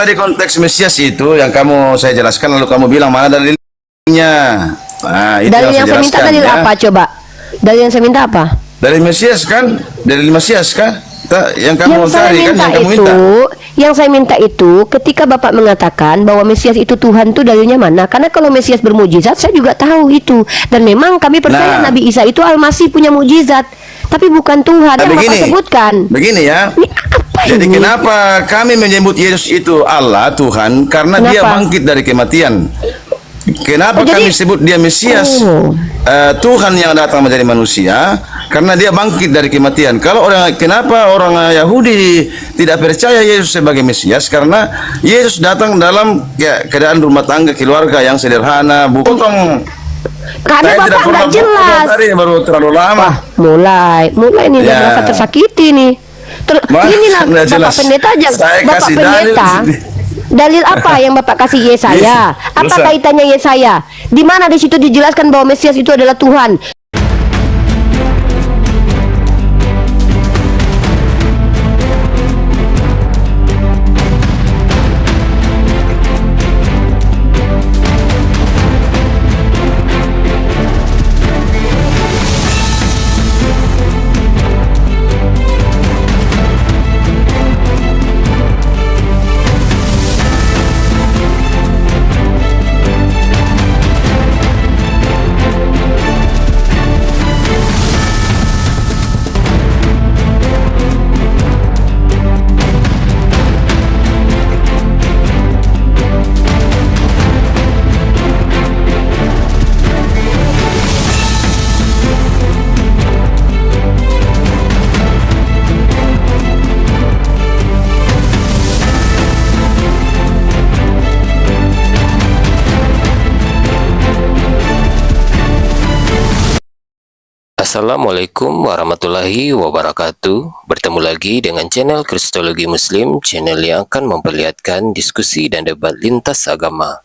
Tadi konteks Mesias itu yang saya jelaskan, lalu kamu bilang mana dalilnya. Nah, itu Dalil yang yang saya saya minta jelaskan dalil ya. apa coba? Dalil yang saya minta apa? Dari Mesias kan? Dari Mesias kan? Yang kamu Yang saya cari kan, minta yang kamu itu, minta. yang saya minta itu, ketika Bapak mengatakan bahwa Mesias itu Tuhan, tuh dalilnya mana? Karena kalau Mesias bermujizat, saya juga tahu itu. Dan memang kami percaya Nah. Nabi Isa itu Al-Masih punya mujizat, tapi bukan Tuhan yang Bapak sebutkan. Begini ya. Ini apa Jadi ini? kenapa kami menyebut Yesus itu Allah, Tuhan? Karena dia Kenapa? bangkit dari kematian. Kenapa Oh, jadi- kami sebut dia Mesias? Oh. Tuhan yang datang menjadi manusia, karena dia bangkit dari kematian. Kenapa orang Yahudi tidak percaya Yesus sebagai Mesias? Karena Yesus datang dalam keadaan rumah tangga keluarga yang sederhana, bukan. Karena Saya tidak Bapak pernah nggak jelas. tadi baru terlalu lama. Mulai nih udah Ya. merasa tersakiti nih. Inilah Nggak Bapak jelas. Pendeta aja. Saya Bapak kasih Pendeta. Dalil apa yang Bapak kasih Yesaya? Apa Dosa. kaitannya Yesaya? Di mana di situ dijelaskan bahwa Mesias itu adalah Tuhan? Assalamualaikum warahmatullahi wabarakatuh. Bertemu lagi dengan channel Kristologi Muslim, channel yang akan memperlihatkan diskusi dan debat lintas agama.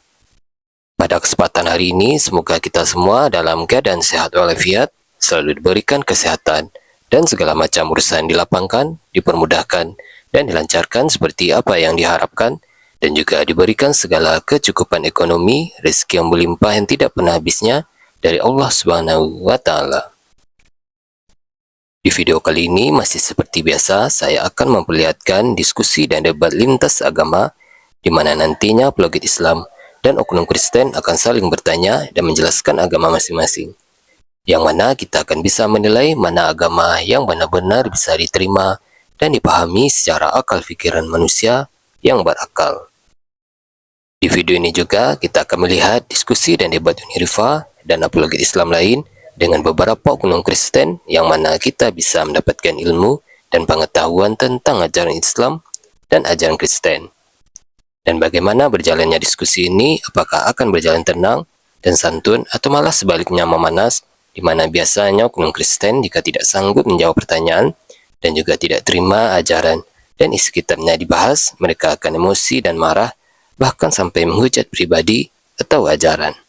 Pada kesempatan hari ini, semoga kita semua dalam keadaan sehat walafiat, selalu diberikan kesehatan, dan segala macam urusan dilapangkan, dipermudahkan, dan dilancarkan seperti apa yang diharapkan, dan juga diberikan segala kecukupan ekonomi, rezeki yang berlimpah yang tidak pernah habisnya dari Allah Subhanahu wa Ta'ala. Di video kali ini masih seperti biasa, saya akan memperlihatkan diskusi dan debat lintas agama di mana nantinya apologet Islam dan oknum Kristen akan saling bertanya dan menjelaskan agama masing-masing. Yang mana kita akan bisa menilai mana agama yang benar-benar bisa diterima dan dipahami secara akal pikiran manusia yang berakal. Di video ini juga kita akan melihat diskusi dan debat Unirifa dan apologet Islam lain dengan beberapa oknum Kristen yang mana kita bisa mendapatkan ilmu dan pengetahuan tentang ajaran Islam dan ajaran Kristen. Dan bagaimana berjalannya diskusi ini, apakah akan berjalan tenang dan santun atau malah sebaliknya memanas, di mana biasanya oknum Kristen jika tidak sanggup menjawab pertanyaan dan juga tidak terima ajaran dan isi kitabnya dibahas, mereka akan emosi dan marah, bahkan sampai menghujat pribadi atau ajaran.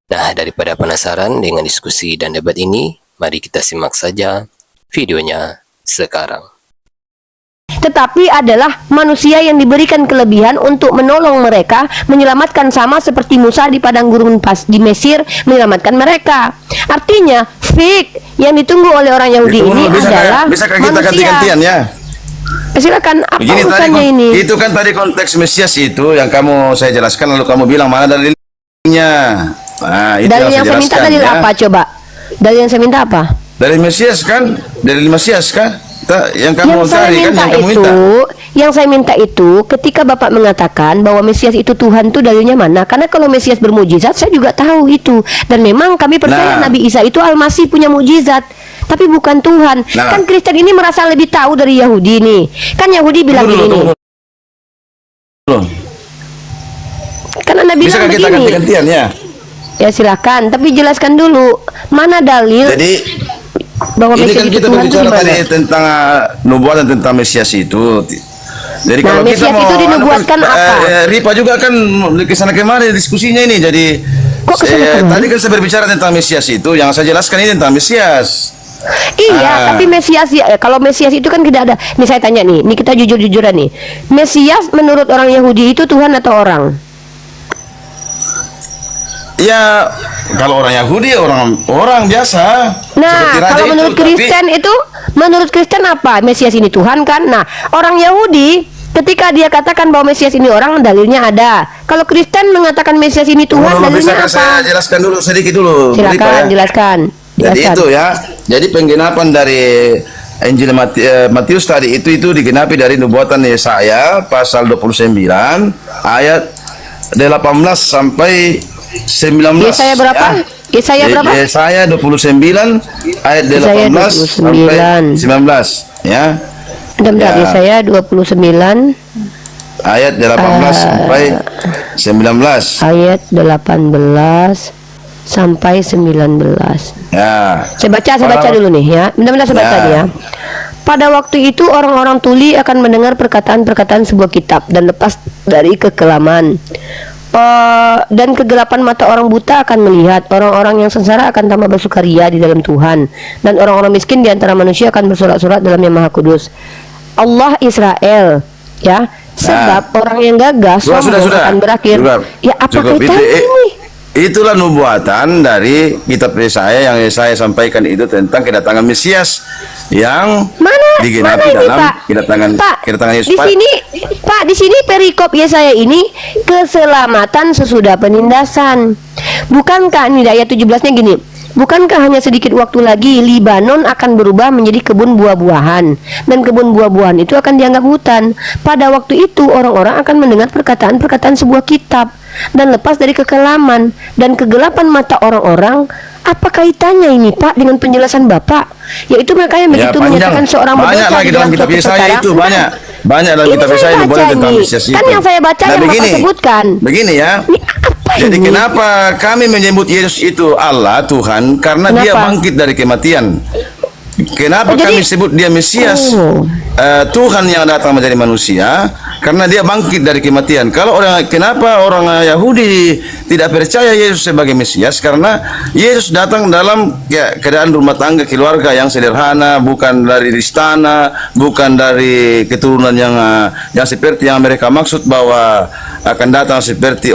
Nah, daripada penasaran dengan diskusi dan debat ini, mari kita simak saja videonya sekarang. Tetapi adalah manusia yang diberikan kelebihan untuk menolong mereka, menyelamatkan, sama seperti Musa di padang gurun pas di Mesir menyelamatkan mereka. Artinya, fik yang ditunggu oleh orang Yahudi ini adalah bisakah kita manusia. ganti-gantian ya? Silakan, apa Begini urusannya ini? Itu kan tadi konteks Mesias itu yang saya jelaskan, lalu kamu bilang mana dalilnya. Nah, itu Dalil yang yang saya minta jelaskan dalil ya. apa coba? Dalil yang saya minta apa? Dari Mesias kan? Dari Mesias kan? Yang kamu Yang saya cari kan, minta yang kamu itu, minta. yang saya minta itu, ketika Bapak mengatakan bahwa Mesias itu Tuhan, tuh dalilnya mana? Karena kalau Mesias bermujizat, saya juga tahu itu. Dan memang kami percaya Nah. Nabi Isa itu Al-Masih punya mujizat, tapi bukan Tuhan. Nah. Kan Kristen ini merasa lebih tahu dari Yahudi nih. Kan Yahudi bilang Tunggu begini. dulu. Kan Anda bilang Bisakah kita begini. ganti-gantian ya? Ya silakan, tapi jelaskan dulu mana dalil Jadi bahwa ini Mesias kan itu kita Tuhan tuh berbicara gimana? tadi tentang nubuatan tentang Mesias itu. Jadi Nah, kalau kita Mesias mau itu dinubuatkan apa? Ripa juga kan kesana kemari diskusinya ini. Jadi Kok kesana kemari? tadi kan saya berbicara tentang Mesias itu, yang saya jelaskan ini tentang Mesias. Iya, tapi Mesias ya, kalau Mesias itu kan tidak ada. Nih saya tanya nih, kita jujur-jujuran nih. Mesias menurut orang Yahudi itu Tuhan atau orang? Ya, kalau orang Yahudi orang biasa. Nah, seperti raja kalau menurut itu, Kristen itu, menurut Kristen apa? Mesias ini Tuhan kan? Nah, orang Yahudi ketika dia katakan bahwa Mesias ini orang, dalilnya ada. Kalau Kristen mengatakan Mesias ini Tuhan, dalilnya apa? Saya jelaskan dulu sedikit dulu. Silakan, jelaskan. Jadi itu ya. Jadi penggenapan dari Injil Matius tadi itu digenapi dari nubuatan Yesaya pasal 29 ayat 18 sampai 19. Yesaya berapa? Ya. Yesaya berapa? Yesaya 29 ayat 18 sampai 19 ya. Bentar, Ya. Yesaya 29 ayat 18 sampai 19. ayat 18 sampai 19. Ya. Saya baca dulu nih ya. Benar-benar saya baca nih ya. Pada waktu itu orang-orang tuli akan mendengar perkataan-perkataan sebuah kitab dan lepas dari kekelaman. Dan kegelapan mata orang buta akan melihat. Orang-orang yang sengsara akan tambah bersukaria di dalam Tuhan, dan orang-orang miskin di antara manusia akan bersorak-sorak dalam Yang Maha Kudus. Allah Israel, ya. Sebab orang yang gagah sombong akan berakhir. Ya, apa kaitannya ini? Itulah nubuatan dari kitab Yesaya yang Yesaya sampaikan itu tentang kedatangan Mesias yang digenapi dalam kedatangan Yesus. Di sini, Pak, di sini perikop Yesaya ini keselamatan sesudah penindasan. Bukankah ini ayat 17-nya gini? Bukankah hanya sedikit waktu lagi Libanon akan berubah menjadi kebun buah-buahan, dan kebun buah-buahan itu akan dianggap hutan. Pada waktu itu orang-orang akan mendengar perkataan-perkataan sebuah kitab dan lepas dari kekelaman dan kegelapan mata orang-orang. Apa kaitannya ini, Pak, dengan penjelasan Bapak? Yaitu mereka yang begitu menyatakan seorang banyak lagi dalam kitab Yesaya itu, banyak dalam kitab Yesaya itu boleh tentang Mesias itu. Kan yang saya baca yang Bapak sebutkan. Begini ya. Jadi kenapa kami menyebut Yesus itu Allah, Tuhan? Karena dia bangkit dari kematian. Kenapa kami sebut dia Mesias, Tuhan yang datang menjadi manusia? Karena dia bangkit dari kematian. Kenapa orang Yahudi tidak percaya Yesus sebagai Mesias? Karena Yesus datang dalam keadaan rumah tangga keluarga yang sederhana, bukan dari istana, bukan dari keturunan yang seperti yang mereka maksud bahwa akan datang seperti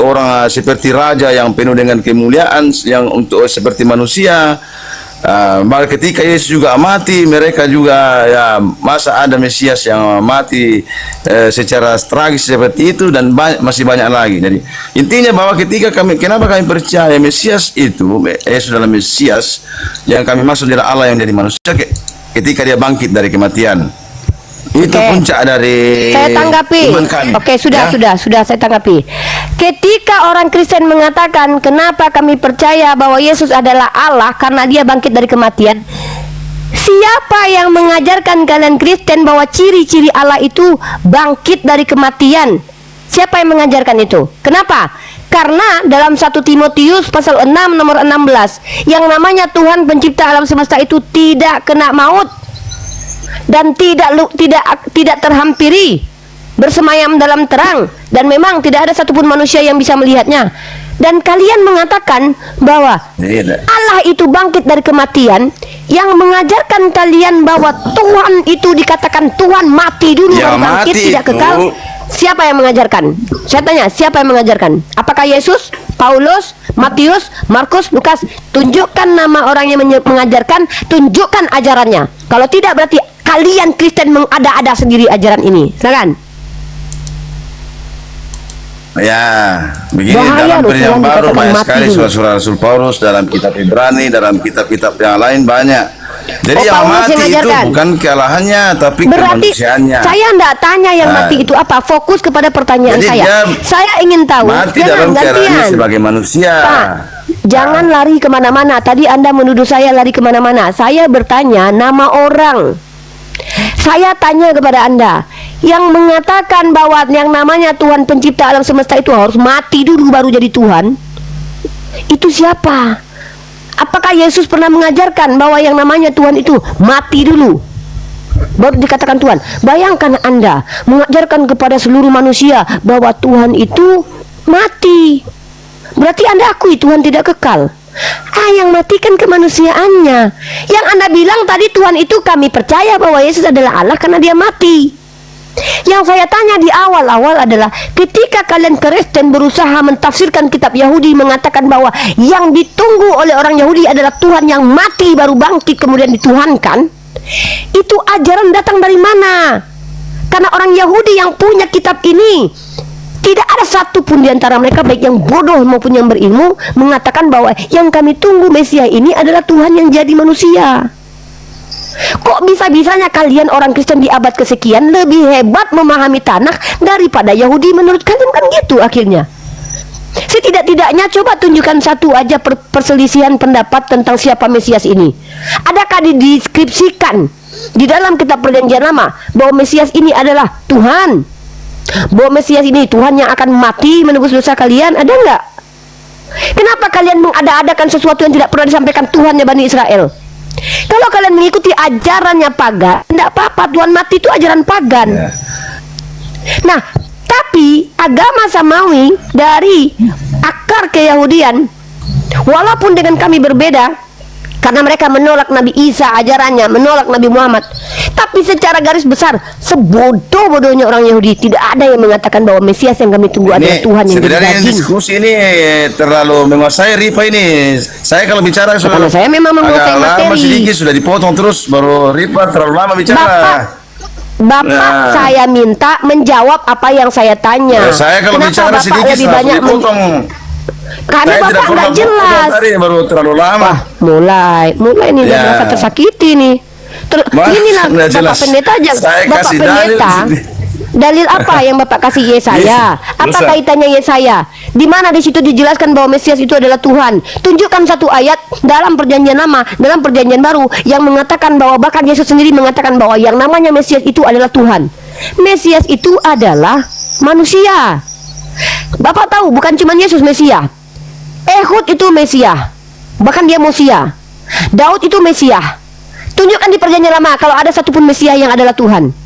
raja yang penuh dengan kemuliaan yang untuk seperti manusia. Maka ketika Yesus juga mati, mereka juga masa ada Mesias yang mati secara tragis seperti itu, dan masih banyak lagi. Jadi intinya bahwa kenapa kami percaya Mesias itu Yesus adalah Mesias yang kami maksud adalah Allah yang jadi manusia ketika dia bangkit dari kematian. Itu puncak dari saya tanggapi. Sudah saya tanggapi. Ketika orang Kristen mengatakan kenapa kami percaya bahwa Yesus adalah Allah karena dia bangkit dari kematian, siapa yang mengajarkan kalian Kristen bahwa ciri-ciri Allah itu bangkit dari kematian? Siapa yang mengajarkan itu? Kenapa? Karena dalam 1 Timotius pasal 6 nomor 16, yang namanya Tuhan pencipta alam semesta itu tidak kena maut dan tidak terhampiri, bersemayam dalam terang, dan memang tidak ada satupun manusia yang bisa melihatnya. Dan kalian mengatakan bahwa Allah itu bangkit dari kematian, yang mengajarkan kalian bahwa Tuhan itu dikatakan Tuhan mati dulu baru bangkit, tidak kekal. Siapa yang mengajarkan? Saya tanya, siapa yang mengajarkan? Apakah Yesus, Paulus, Matius, Markus, Lukas? Tunjukkan nama orang yang mengajarkan, tunjukkan ajarannya. Kalau tidak, berarti kalian Kristen mengada-ada sendiri ajaran ini. Silakan. Ya, begini dalam yang baru banyak sekali surah Rasul Paulus, dalam kitab Ibrani, dalam kitab-kitab yang lain banyak. Jadi yang mati itu bukan kekalahannya, tapi kemanusiaannya. Saya tidak tanya yang mati itu apa, fokus kepada pertanyaan saya. Saya ingin tahu. Mati dalam keadaannya sebagai manusia. Pak, jangan lari kemana-mana. Tadi Anda menuduh saya lari kemana-mana. Saya bertanya nama orang. Saya tanya kepada Anda, yang mengatakan bahwa yang namanya Tuhan pencipta alam semesta itu harus mati dulu baru jadi Tuhan, itu siapa? Apakah Yesus pernah mengajarkan bahwa yang namanya Tuhan itu mati dulu baru dikatakan Tuhan? Bayangkan Anda mengajarkan kepada seluruh manusia bahwa Tuhan itu mati. Berarti Anda akui Tuhan tidak kekal. Yang matikan kemanusiaannya. Yang Anda bilang tadi Tuhan itu kami percaya bahwa Yesus adalah Allah karena dia mati. Yang saya tanya di awal-awal adalah ketika kalian Kristen berusaha mentafsirkan kitab Yahudi mengatakan bahwa yang ditunggu oleh orang Yahudi adalah Tuhan yang mati baru bangkit kemudian dituhankan, itu ajaran datang dari mana? Karena orang Yahudi yang punya kitab ini, tidak ada satupun di antara mereka baik yang bodoh maupun yang berilmu mengatakan bahwa yang kami tunggu Mesias ini adalah Tuhan yang jadi manusia. Kok bisa-bisanya kalian orang Kristen di abad kesekian lebih hebat memahami Tanakh daripada Yahudi menurut kalian, kan gitu akhirnya. Setidak-tidaknya coba tunjukkan satu aja perselisihan pendapat tentang siapa Mesias ini. Adakah dideskripsikan di dalam kitab Perjanjian Lama bahwa Mesias ini adalah Tuhan? Bahwa Mesias ini Tuhan yang akan mati menebus dosa kalian? Ada enggak? Kenapa kalian mengada-adakan sesuatu yang tidak pernah disampaikan Tuhannya Bani Israel? Kalau kalian mengikuti ajarannya pagan, tidak apa-apa. Tuhan mati itu ajaran pagan. Nah, tapi agama Samawi dari akar keyahudian, walaupun dengan kami berbeda, karena mereka menolak Nabi Isa ajarannya, menolak Nabi Muhammad, tapi secara garis besar sebodoh-bodohnya orang Yahudi tidak ada yang mengatakan bahwa Mesias yang kami tunggu adalah Tuhan yang sebenarnya jadi daging. diskusi ini terlalu menguasai Ripa ini. Saya kalau bicara Karena saya memang menguasai materi. lama sedikit sudah dipotong terus, baru Ripa terlalu lama bicara. Bapak saya minta menjawab apa yang saya tanya. Saya kalau Kenapa bicara Bapak sedikit lebih banyak dipotong. karena Saya Bapak nggak jelas. Tadi baru terlalu lama. Mulai ini udah merasa tersakiti nih. Inilah Bapak Pendeta aja. Saya Bapak kasih Pendeta. Dalil apa yang Bapak kasih Yesaya? Apa kaitannya Yesaya? Di mana di situ dijelaskan bahwa Mesias itu adalah Tuhan? Tunjukkan satu ayat dalam Perjanjian Lama, dalam Perjanjian Baru yang mengatakan bahwa bahkan Yesus sendiri mengatakan bahwa yang namanya Mesias itu adalah Tuhan. Mesias itu adalah manusia. Bapak tahu bukan cuma Yesus Mesias. Ehud itu Mesias. Bahkan dia Mosia. Daud itu Mesias. Tunjukkan di Perjanjian Lama kalau ada satupun Mesias yang adalah Tuhan.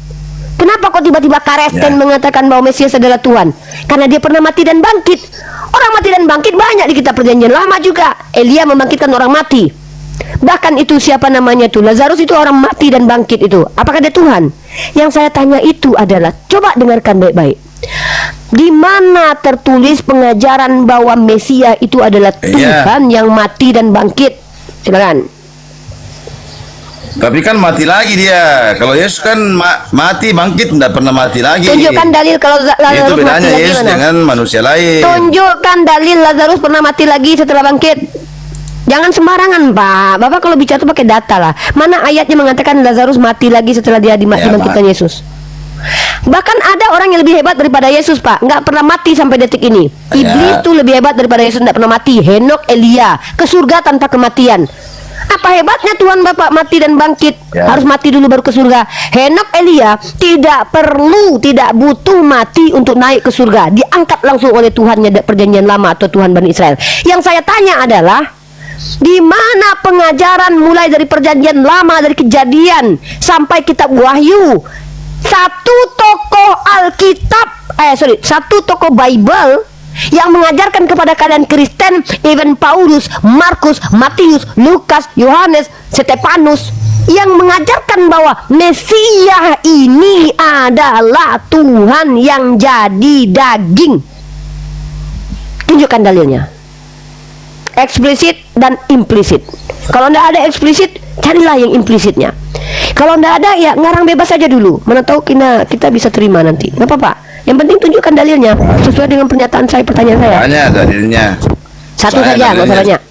Kenapa kok tiba-tiba Kristen mengatakan bahwa Mesias adalah Tuhan? Karena dia pernah mati dan bangkit. Orang mati dan bangkit banyak di kitab Perjanjian Lama juga. Elia membangkitkan orang mati. Bahkan itu siapa namanya itu, Lazarus itu orang mati dan bangkit itu. Apakah dia Tuhan? Yang saya tanya itu adalah, coba dengarkan baik-baik. Di mana tertulis pengajaran bahwa Mesias itu adalah Tuhan yang mati dan bangkit? Silakan. Tapi kan mati lagi dia. Kalau Yesus kan mati bangkit, tidak pernah mati lagi. Tunjukkan dalil kalau Lazarus itu bedanya mati Yesus lagi dengan manusia lain. Tunjukkan dalil Lazarus pernah mati lagi setelah bangkit. Jangan sembarangan, Pak. Bapak kalau bicara itu pakai data lah. Mana ayatnya mengatakan Lazarus mati lagi setelah dia dibangkitkan Yesus? Bahkan ada orang yang lebih hebat daripada Yesus, Pak. Nggak pernah mati sampai detik ini. Iblis itu lebih hebat daripada Yesus, nggak pernah mati. Henok, Elia ke surga tanpa kematian. Apa hebatnya Tuhan Bapak mati dan bangkit? Harus mati dulu baru ke surga. Henok, Elia tidak butuh mati untuk naik ke surga. Diangkat langsung oleh Tuhannya Perjanjian Lama atau Tuhan Bani Israel. Yang saya tanya adalah, di mana pengajaran mulai dari Perjanjian Lama, dari Kejadian sampai kitab Wahyu, satu tokoh Alkitab, satu tokoh Bible yang mengajarkan kepada kalian Kristen, even Paulus, Markus, Matius, Lukas, Yohanes, Stefanus, yang mengajarkan bahwa Mesias ini adalah Tuhan yang jadi daging. Tunjukkan dalilnya, eksplisit dan implisit. Kalau tidak ada eksplisit, carilah yang implisitnya. Kalau tidak ada, ya ngarang bebas saja dulu. Mana tahu kita bisa terima nanti. Nggak apa-apa. Yang penting tunjukkan dalilnya sesuai dengan pernyataan saya, pertanyaan saya. Banyak dalilnya. Satu saja, nggak usah banyak.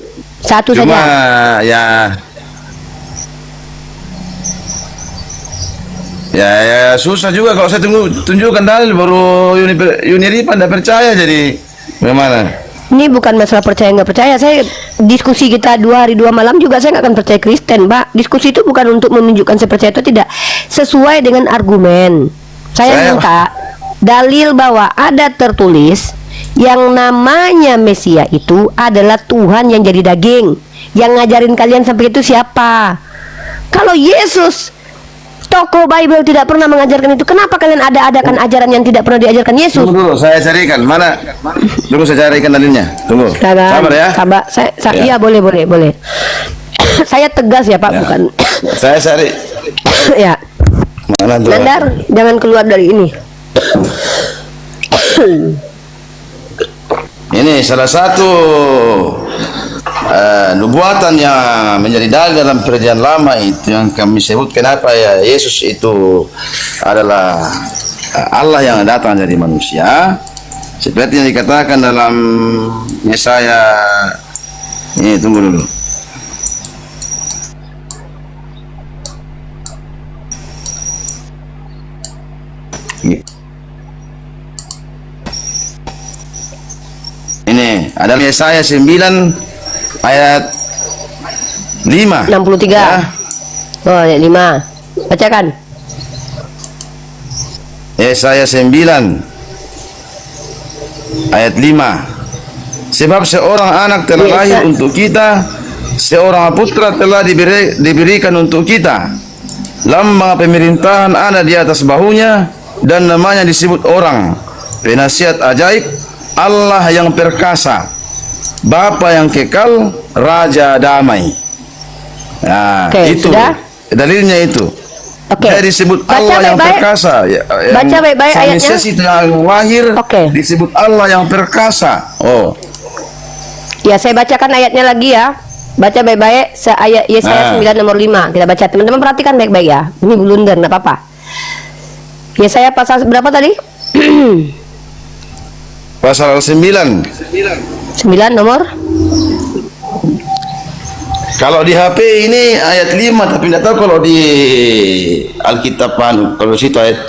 Satu Cuma, saja. Ya susah juga kalau saya tunjukkan dalil baru Ripa tidak percaya, jadi bagaimana? Ini bukan masalah percaya nggak percaya. Saya diskusi kita 2 hari 2 malam juga saya nggak akan percaya Kristen, Pak. Diskusi itu bukan untuk menunjukkan saya percaya atau tidak, sesuai dengan argumen. Saya minta dalil bahwa ada tertulis yang namanya Mesias itu adalah Tuhan yang jadi daging. Yang ngajarin kalian sampai itu siapa? Kalau Yesus tokoh Bible tidak pernah mengajarkan itu. Kenapa kalian ada-adakan ajaran yang tidak pernah diajarkan Yesus? Tunggu dulu, saya carikan. Mana? Dulu saya carikan dalilnya. Tunggu. Sabar ya. Sabar. Iya, boleh. Saya tegas ya, Pak, Ya. bukan. Saya cari. Ya. Mana tuh? Nandar, jangan keluar dari ini. Ini salah satu nubuatan yang menjadi dalil dalam perjanjian lama itu yang kami sebut kenapa ya Yesus itu adalah Allah yang datang jadi manusia seperti yang dikatakan dalam Yesaya. Ini tunggu dulu. Ini adalah Yesaya 9 ayat 5. 63. Ya. Oh, ayat 5. Bacakan. Yesaya 9 ayat 5. Sebab seorang anak telah lahir untuk kita, seorang putra telah diberikan untuk kita. Lambang pemerintahan ada di atas bahunya dan namanya disebut orang penasihat ajaib, Allah yang perkasa, Bapa yang kekal, Raja damai. Nah, Oke, itu sudah? dalilnya itu. Oke. Dia disebut Baca Allah yang baik-baik. perkasa. Baca baik-baik ayatnya. Mesias itu yang lahir Oke. disebut Allah yang perkasa. Oh, Ya, saya bacakan ayatnya lagi ya. Baca baik-baik ayat Yesaya 9 nomor 5. Kita baca. Teman-teman perhatikan baik-baik ya. Ini blunder, enggak apa-apa. Yesaya pasal berapa tadi? pasal 9. 9 nomor. Kalau di HP ini ayat 5, tapi tidak tahu kalau di Alkitab kalau situ ayat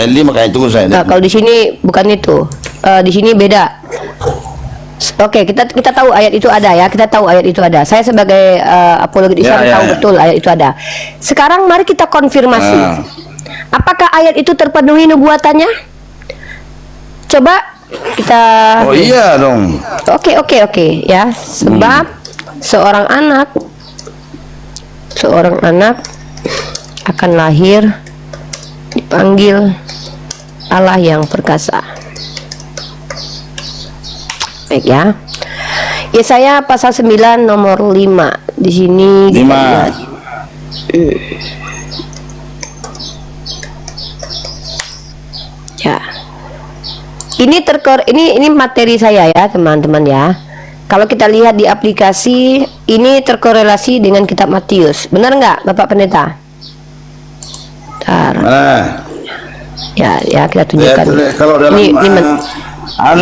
5 kayak tunggu saya. Nah, kalau di sini bukan itu. Di sini beda. Oke, kita tahu ayat itu ada ya. Kita tahu ayat itu ada. Saya sebagai apologet Islam tahu betul ayat itu ada. Sekarang mari kita konfirmasi. Apakah ayat itu terpenuhi nubuatannya? Coba kita. Oh iya dong. Oke ya. Sebab seorang anak akan lahir dipanggil Allah yang perkasa. Baik ya. Yesaya pasal 9 nomor 5. Di sini 5. kita lihat. Ya. Ini materi saya ya, teman-teman ya. Kalau kita lihat di aplikasi, ini terkorelasi dengan kitab Matius. Benar nggak, Bapak Pendeta? Ya, kita tunjukkan. Kalau dalam ini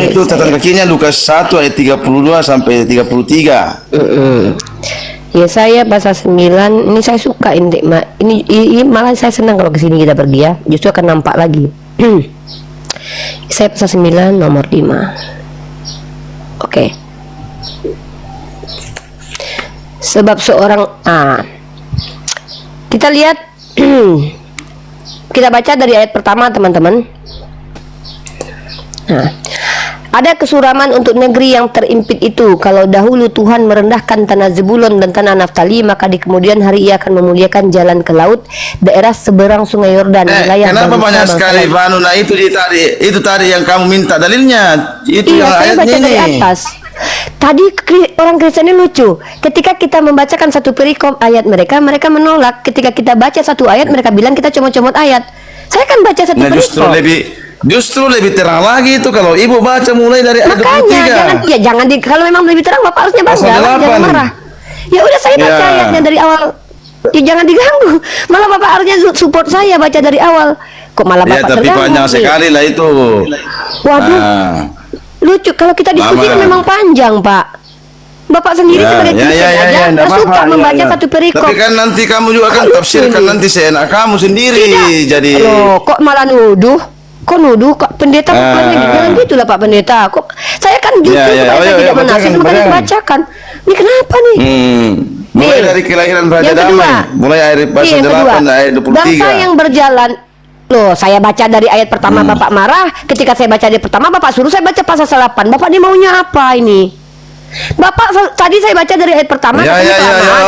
itu catatan kakinya Lukas 1 ayat 32 sampai 33. Yesaya pasal 9. Ini saya suka ini malah saya senang kalau kesini kita pergi ya. Justru akan nampak lagi. Yesaya pasal 9 nomor 5. Oke. Sebab seorang kita lihat kita baca dari ayat pertama, teman-teman. Nah, ada kesuraman untuk negeri yang terimpit itu. Kalau dahulu Tuhan merendahkan tanah Zebulon dan tanah Naftali, maka di kemudian hari Ia akan memuliakan jalan ke laut, daerah seberang Sungai Yordan. Kenapa banyak sekali Banu? Nah itu tadi yang kamu minta dalilnya. Itu iya, yang saya baca ayatnya dari ini. atas. Tadi orang Kristen ini lucu. Ketika kita membacakan satu perikop ayat mereka menolak. Ketika kita baca satu ayat, mereka bilang kita comot-comot ayat. Saya kan baca satu Nah perikop. justru lebih terang lagi itu kalau ibu baca mulai dari ayat 23. Jangan kalau memang lebih terang Bapak harusnya baca, jangan marah. Ya udah saya baca ayatnya dari awal. Ya, jangan diganggu. Malah Bapak harusnya support saya baca dari awal. Kok malah Bapak tapi terganggu? panjang sekali lah itu. Waduh. Lucu kalau kita diskusi kan memang panjang, Pak. Bapak sendiri sebagai Kristen aja suka membaca satu perikop. Tapi kan nanti kamu juga kan tafsirkan nanti seenak kamu sendiri. Tidak. Jadi Loh, kok malah nuduh? Kok nuduh? Kok pendeta jangan gitulah Pak Pendeta. Kok saya kan justru supaya saya tidak menafsir makanya dibacakan. Ini kenapa nih? Mulai dari kelahiran Raja Damai. Mulai ayat pasal 8 ayat 23. Bangsa yang berjalan. Loh, saya baca dari ayat pertama Bapak marah. Ketika saya baca ayat pertama Bapak suruh saya baca pasal 8. Bapak ini maunya apa ini? Bapak tadi saya baca dari ayat pertama.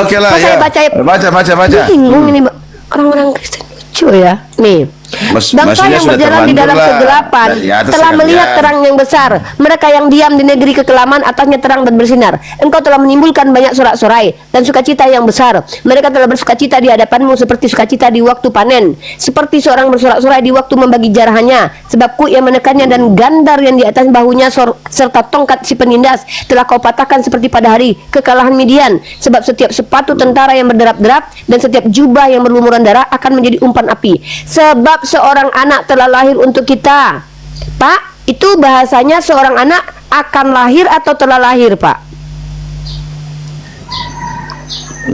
Oke lah. Saya baca. Baca. Bingung ini orang-orang Kristen. lucu ya. Nih, bangsa maksudnya yang sudah berjalan di dalam terlanjur lah. kegelapan Dari atas telah sekalian. melihat terang yang besar. Mereka yang diam di negeri kekelaman, atasnya terang dan bersinar. Engkau telah menimbulkan banyak sorak-sorai dan sukacita yang besar. Mereka telah bersukacita di hadapanmu seperti sukacita di waktu panen, seperti seorang bersorak-sorai di waktu membagi jarahannya. Sebab kuk yang menekannya dan gandar yang di atas bahunya serta tongkat si penindas telah kau patahkan seperti pada hari kekalahan Midian. Sebab setiap sepatu tentara yang berderap-derap dan setiap jubah yang berlumuran darah akan menjadi umpan api. Sebab seorang anak telah lahir untuk kita. Pak, itu bahasanya seorang anak akan lahir atau telah lahir, Pak?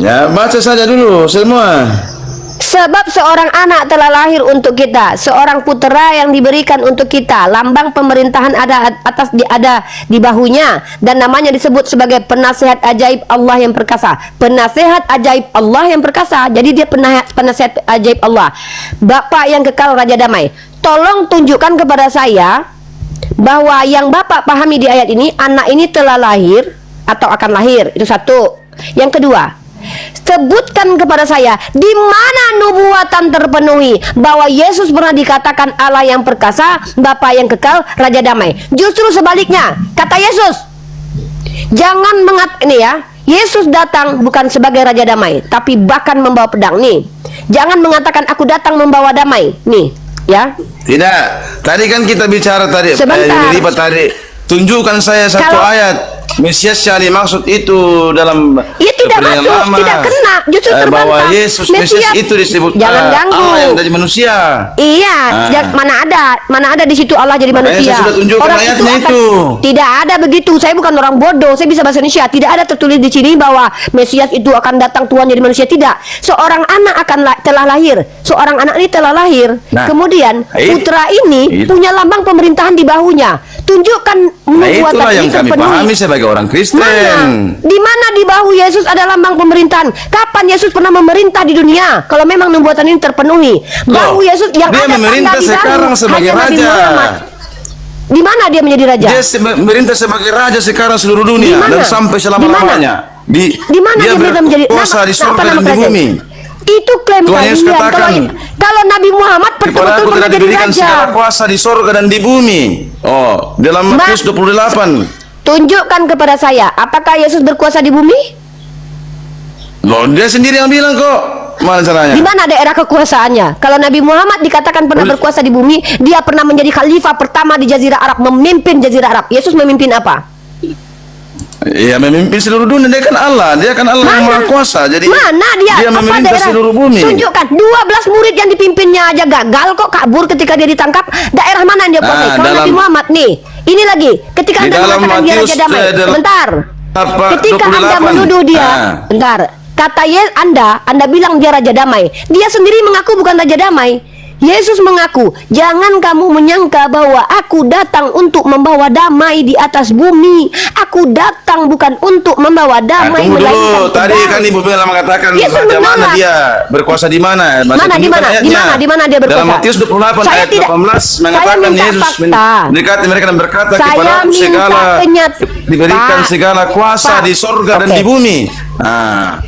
Ya, baca saja dulu semua. Sebab seorang anak telah lahir untuk kita, seorang putera yang diberikan untuk kita. Lambang pemerintahan ada di bahunya dan namanya disebut sebagai penasehat ajaib Allah yang perkasa. Penasehat ajaib Allah yang perkasa. Jadi dia penasehat ajaib Allah. Bapa yang kekal, Raja Damai. Tolong tunjukkan kepada saya bahwa yang Bapak pahami di ayat ini, anak ini telah lahir atau akan lahir. Itu satu. Yang kedua, sebutkan kepada saya di mana nubuatan terpenuhi bahwa Yesus pernah dikatakan Allah yang perkasa, Bapa yang kekal, Raja Damai. Justru sebaliknya, kata Yesus, jangan ini ya, Yesus datang bukan sebagai Raja Damai, tapi bahkan membawa pedang. Nih, jangan mengatakan aku datang membawa damai. Nih, ya. Tidak. Tadi kan kita bicara tadi. Sebentar. Tadi tunjukkan saya satu ayat. Mesias yang dimaksud itu dalam Ya tidak masuk, lama. tidak kena, justru bahwa terbantah. Yesus Mesias itu disebut Jangan ganggu. Allah yang dari manusia. Iya, mana ada di situ Allah jadi manusia. Saya sudah tunjukkan ayatnya itu. Tidak ada begitu. Saya bukan orang bodoh. Saya bisa bahasa Indonesia. Tidak ada tertulis di sini bahwa Mesias itu akan datang Tuhan jadi manusia. Tidak. Seorang anak telah lahir. Seorang anak ini telah lahir. Nah, kemudian putra ini punya lambang pemerintahan di bahunya. Tunjukkan nubuatan itulah yang ini kami terpenuhi. pahami sebagai orang Kristen. Di mana di bahu Yesus ada lambang pemerintahan? Kapan Yesus pernah memerintah di dunia? Kalau memang nubuatan ini terpenuhi, bahu Yesus yang dia ada memerintah tanda di bahu sekarang sebagai hanya Nabi raja. Muhammad. Di mana dia menjadi raja? Dia memerintah sebagai raja sekarang seluruh Di dunia mana? dan sampai selama-lamanya. Di mana dia memerintah menjadi berkuasa di surga dan di bumi. Itu klaim Tuhan Yesus kalian. katakan, Kalau Nabi Muhammad betul-betul kepadaku pernah telah jadi diberikan raja. segala kuasa di surga dan di bumi. Oh, dalam Matius 28. Tunjukkan kepada saya, apakah Yesus berkuasa di bumi? Loh, dia sendiri yang bilang kok. Mana caranya? Di mana daerah kekuasaannya? Kalau Nabi Muhammad dikatakan pernah berkuasa di bumi, dia pernah menjadi khalifah pertama di Jazirah Arab, memimpin Jazirah Arab. Yesus memimpin apa? Iya, memimpin seluruh dunia. Dia kan Allah yang Maha Kuasa. Jadi mana dia? Apa memerintah daerah? seluruh bumi. Tunjukkan. 12 murid yang dipimpinnya aja gagal kok, kabur ketika dia ditangkap. Daerah mana yang dia kuasai? Kalau Nabi Muhammad nih, ini lagi. Ketika Anda mengatakan dia Raja Damai, bentar. Ketika Anda menuduh dia, bentar. Kata Anda bilang dia Raja Damai. Dia sendiri mengaku bukan Raja Damai. Yesus mengaku, jangan kamu menyangka bahwa aku datang untuk membawa damai di atas bumi. Aku datang bukan untuk membawa damai. Tunggu dulu, tadi kan Ibu Bella mengatakan Raja mana dia? Berkuasa di mana? Di mana dia berkuasa? Dalam Matius 28 ayat 18 mengatakan Yesus mendekati mereka dan berkata, kepadaku diberikan segala kuasa di surga dan di bumi.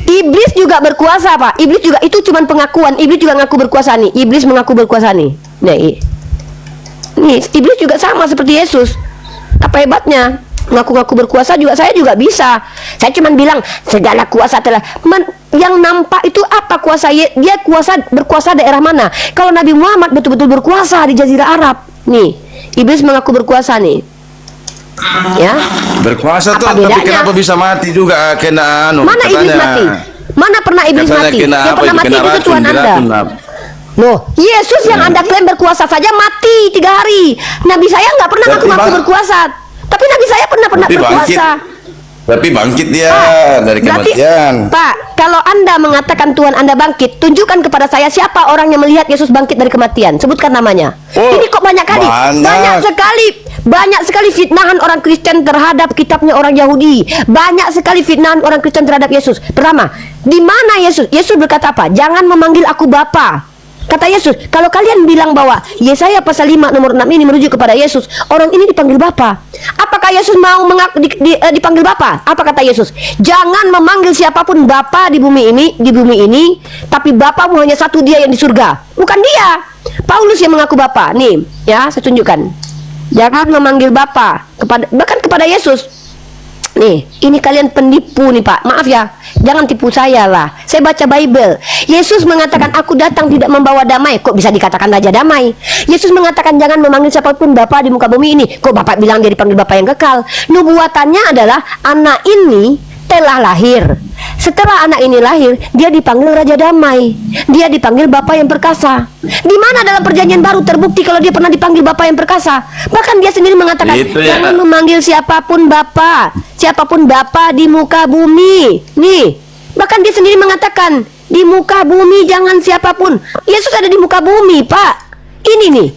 Iblis juga berkuasa, Pak. Iblis juga, itu cuma pengakuan. Iblis juga ngaku berkuasa nih. Iblis mengaku berkuasa nih. Nih, iblis juga sama seperti Yesus. Apa hebatnya? Ngaku-ngaku berkuasa juga, saya juga bisa. Saya cuma bilang segala kuasa telah yang nampak itu apa kuasa? Dia berkuasa daerah mana? Kalau Nabi Muhammad betul-betul berkuasa di Jazirah Arab. Nih, iblis mengaku berkuasa nih. Ya, berkuasa tuh, tapi kenapa bisa mati juga kena mana katanya, iblis mati? Mana pernah iblis mati? Yang pernah mati itu Tuhan Anda. Loh, Yesus yang Anda klaim berkuasa saja mati 3 hari. Nabi saya nggak pernah ngaku-ngaku berkuasa. Tapi Nabi saya pernah berkuasa. Tapi bangkit dia dari kematian. Pak, kalau Anda mengatakan Tuhan Anda bangkit, tunjukkan kepada saya siapa orang yang melihat Yesus bangkit dari kematian. Sebutkan namanya. Ini kok banyak kali. Banyak sekali fitnahan orang Kristen terhadap kitabnya orang Yahudi. Banyak sekali fitnahan orang Kristen terhadap Yesus. Pertama, di mana Yesus? Yesus berkata apa? Jangan memanggil aku Bapa. Kata Yesus, kalau kalian bilang bahwa Yesaya pasal 5 nomor 6 ini merujuk kepada Yesus, orang ini dipanggil Bapa. Apakah Yesus mau dipanggil Bapa? Apa kata Yesus? Jangan memanggil siapapun Bapa di bumi ini, tapi Bapamu hanya satu, Dia yang di surga. Bukan dia. Paulus yang mengaku Bapa. Nih, ya, saya tunjukkan. Jangan memanggil Bapa bahkan kepada Yesus. Nih, ini kalian penipu nih Pak. Maaf ya, jangan tipu saya lah. Saya baca Bible. Yesus mengatakan, aku datang tidak membawa damai. Kok bisa dikatakan Raja Damai? Yesus mengatakan jangan memanggil siapapun Bapa di muka bumi ini. Kok Bapak bilang dia dipanggil Bapa yang kekal? Nubuatannya adalah anak ini telah lahir. Setelah anak ini lahir, dia dipanggil Raja Damai. Dia dipanggil Bapa yang perkasa. Di mana dalam perjanjian baru terbukti kalau dia pernah dipanggil Bapa yang perkasa? Bahkan dia sendiri mengatakan, jangan memanggil siapapun Bapa di muka bumi. Nih, bahkan dia sendiri mengatakan, di muka bumi jangan siapapun. Yesus ada di muka bumi, Pak. Ini nih,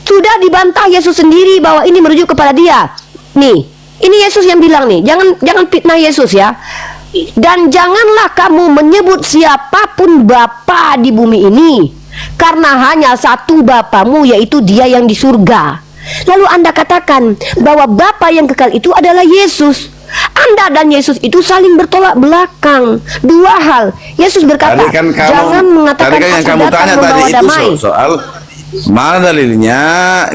sudah dibantah Yesus sendiri bahwa ini merujuk kepada dia. Nih, ini Yesus yang bilang nih, jangan fitnah Yesus ya. Dan janganlah kamu menyebut siapapun Bapa di bumi ini, karena hanya satu Bapamu, yaitu Dia yang di surga. Lalu Anda katakan bahwa Bapa yang kekal itu adalah Yesus. Anda dan Yesus itu saling bertolak belakang. Dua hal. Yesus berkata, jangan mengatakan yang kamu tanya tadi itu soal mana dalilnya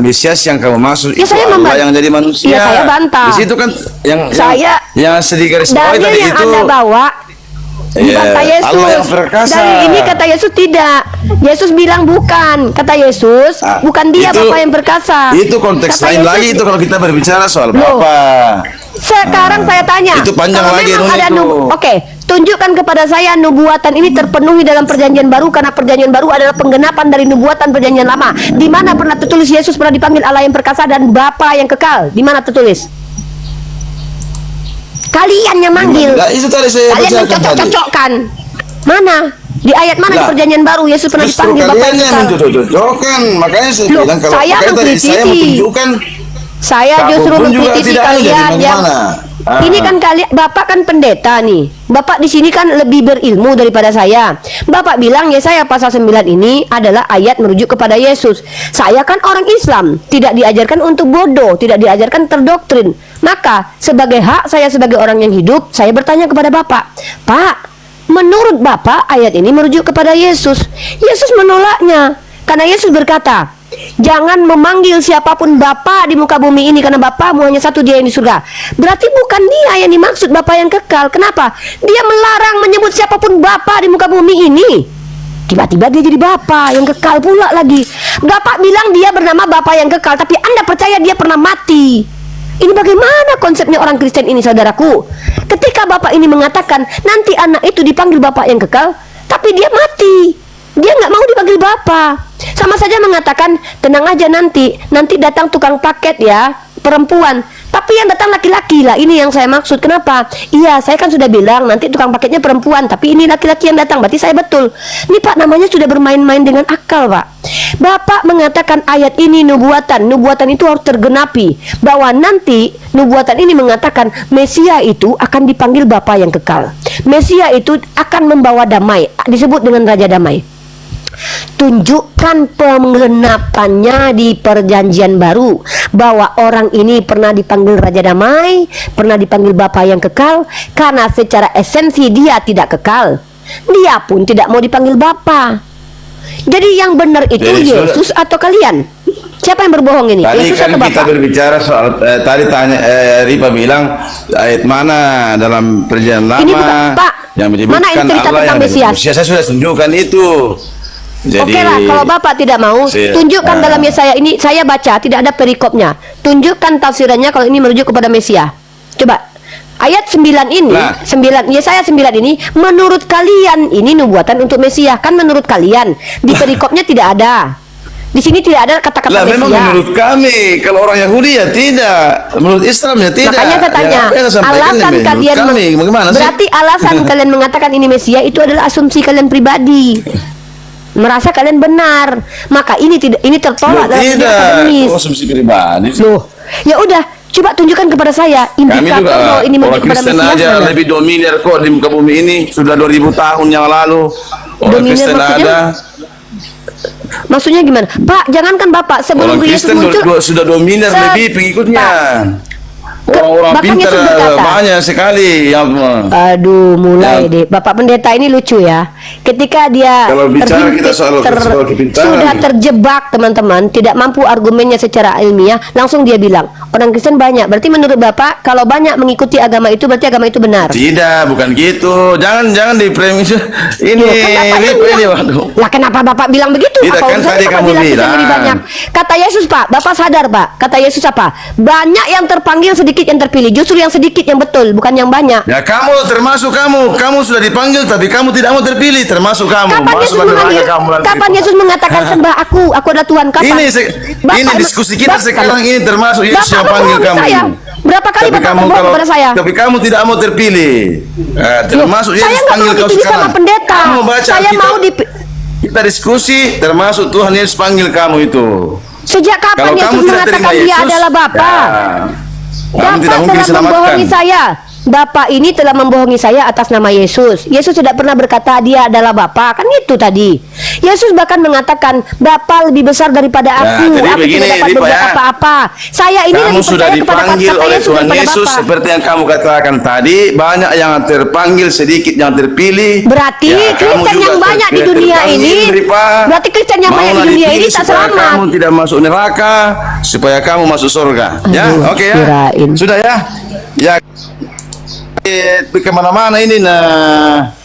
Mesias yang kamu maksud ya, itu Allah yang jadi manusia. Ya, saya bantah. Di situ kan yang sedih garis bawah tadi yang itu Anda bawa dibantah Yesus. Allah yang perkasa. Dari ini kata Yesus tidak. Yesus bilang bukan. Kata Yesus, bukan dia Bapa yang perkasa. Itu konteks kata lain Yesus, lagi itu kalau kita berbicara soal Bapa. Sekarang saya tanya, itu panjang lagi Oke, tunjukkan kepada saya nubuatan ini terpenuhi dalam perjanjian baru, karena perjanjian baru adalah penggenapan dari nubuatan perjanjian lama. Di mana pernah tertulis Yesus pernah dipanggil Allah yang perkasa dan Bapa yang kekal? Di mana tertulis? Kalian yang manggil. Itu tadi saya kalian mencocok-cocokkan. Mana? Di ayat mana di perjanjian baru Yesus pernah dipanggil Bapa yang kekal? Mencocok-cocokkan. Makanya saya bilang kalau saya menunjukkan saya justru mengkritisi kalian yang ini kan kalian, Bapak kan pendeta nih. Bapak di sini kan lebih berilmu daripada saya. Bapak bilang Yesaya pasal 9 ini adalah ayat merujuk kepada Yesus. Saya kan orang Islam, tidak diajarkan untuk bodoh, tidak diajarkan terdoktrin. Maka sebagai hak saya sebagai orang yang hidup, saya bertanya kepada Bapak, Pak, menurut Bapak ayat ini merujuk kepada Yesus. Yesus menolaknya karena Yesus berkata, jangan memanggil siapapun Bapa di muka bumi ini, karena Bapamu hanya satu, Dia yang di surga. Berarti bukan Dia yang dimaksud Bapa yang kekal. Kenapa? Dia melarang menyebut siapapun Bapa di muka bumi ini. Tiba-tiba dia jadi Bapa yang kekal pula lagi. Bapak bilang dia bernama Bapa yang kekal, tapi Anda percaya dia pernah mati. Ini bagaimana konsepnya orang Kristen ini, saudaraku? Ketika Bapak ini mengatakan nanti anak itu dipanggil Bapa yang kekal, tapi dia mati. Dia nggak mau dipanggil Bapa. Sama saja mengatakan tenang aja, nanti datang tukang paket ya, perempuan, tapi yang datang laki-laki lah. Ini yang saya maksud. Kenapa? Iya, saya kan sudah bilang nanti tukang paketnya perempuan, tapi ini laki-laki yang datang. Berarti saya betul. Ini Pak, namanya sudah bermain-main dengan akal, Pak. Bapak mengatakan ayat ini nubuatan itu harus tergenapi, bahwa nanti nubuatan ini mengatakan Mesia itu akan dipanggil Bapa yang kekal. Mesia itu akan membawa damai, disebut dengan Raja Damai. Tunjukkan penggenapannya di perjanjian baru, bahwa orang ini pernah dipanggil Raja Damai, pernah dipanggil Bapa yang kekal, karena secara esensi dia tidak kekal. Dia pun tidak mau dipanggil Bapa. Jadi yang benar itu Yesus atau kalian? Siapa yang berbohong ini? Tadi Yesus kan atau kita Bapa? berbicara soal tadi tanya Ripa bilang ayat mana dalam perjanjian lama Ini bukan, Pak. yang menyebutkan Mana yang cerita Allah tentang yang Mesias? Mesias. Saya sudah tunjukkan itu. Jadi, oke lah, kalau Bapak tidak mau, tunjukkan dalam Yesaya ini, saya baca tidak ada perikopnya. Tunjukkan tafsirannya kalau ini merujuk kepada Mesia. Coba ayat 9 ini, 9 Yesaya 9 ini, menurut kalian ini nubuatan untuk Mesia. Kan menurut kalian, di perikopnya tidak ada. Di sini tidak ada kata-kata Mesia. Memang menurut kami, kalau orang Yahudi ya tidak, menurut Islam ya tidak. Makanya saya tanya, alasan kalian berarti alasan kalian mengatakan ini Mesia itu adalah asumsi kalian pribadi. Merasa kalian benar, maka ini tertolak dalam dunia akademis. Asumsi pribadi. Loh, ya udah, coba tunjukkan kepada saya indikator bahwa ini merujuk kepada Kristen Mesias. Aja lebih dominan kok di muka bumi ini sudah 2000 tahun yang lalu. Orang Kristen ada. Maksudnya gimana? Pak, jangankan Bapak sebelum orang Yesus Kristen muncul sudah dominan lebih pengikutnya. Orang Bahkan pintar, Yesus berkata, banyak sekali yang aduh, mulai Ya. deh. Bapak pendeta ini lucu ya. Ketika dia Kalau bicara kita soal kepintaran. sudah terjebak, teman-teman, tidak mampu argumennya secara ilmiah, langsung dia bilang, orang Kristen banyak. Berarti menurut Bapak, kalau banyak mengikuti agama itu, berarti agama itu benar. Tidak, bukan gitu. Jangan di premis ini Loh, kan Bapak yang ini bilang. waduh. Lah kenapa Bapak bilang begitu? Tidak, Apa kan urusannya tadi Bapak kamu bilang Kristen jadi bilang. banyak? Kata Yesus, Pak, Bapak sadar, Pak. Kata Yesus apa? Banyak yang terpanggil, sedikit yang terpilih. Justru yang sedikit yang betul, bukan yang banyak. Ya kamu termasuk kamu sudah dipanggil tapi kamu tidak mau terpilih, termasuk kamu. Kapan Yesus Masuklah memanggil? neraka kamu nanti. Kapan Yesus mengatakan sembah aku adalah Tuhan? Kapan? Ini diskusi kita sekarang ini termasuk Yesus yang Bapak panggil membohongi kamu saya. ini. Berapa kali Bapak berbohong kepada saya? Tapi kamu tidak mau terpilih. Termasuk Saya Yesus nggak panggil mau kau dipilih sekarang. sama pendeta. Kamu baca Saya Alkitab. mau Kita diskusi termasuk Tuhan Yesus panggil kamu itu. Sejak kapan Kalau Yesus kamu tidak mengatakan terima dia Yesus, adalah Bapa? kamu tidak mungkin telah diselamatkan. membohongi saya. Bapak ini telah membohongi saya atas nama Yesus. Yesus tidak pernah berkata dia adalah Bapa. Kan itu tadi. Yesus bahkan mengatakan Bapa lebih besar daripada aku. jadi Aku begini, tidak dapat Ripa, berbuat ya. apa-apa. Saya ini Kamu lebih sudah percaya kepada dipanggil kata oleh Tuhan daripada Yesus Bapa. seperti yang kamu katakan tadi, banyak yang terpanggil, sedikit yang terpilih. Berarti Ya, kamu Kristen juga yang banyak di dunia terpanggil, ini, Ripa. berarti Kristen yang banyak di Maulah dunia ini dipilih tak supaya selamat. kamu tidak masuk neraka, supaya kamu masuk surga. Ya, Aduh, oke ya. kirain. Sudah ya. Ya. Kemana-mana ini tidak.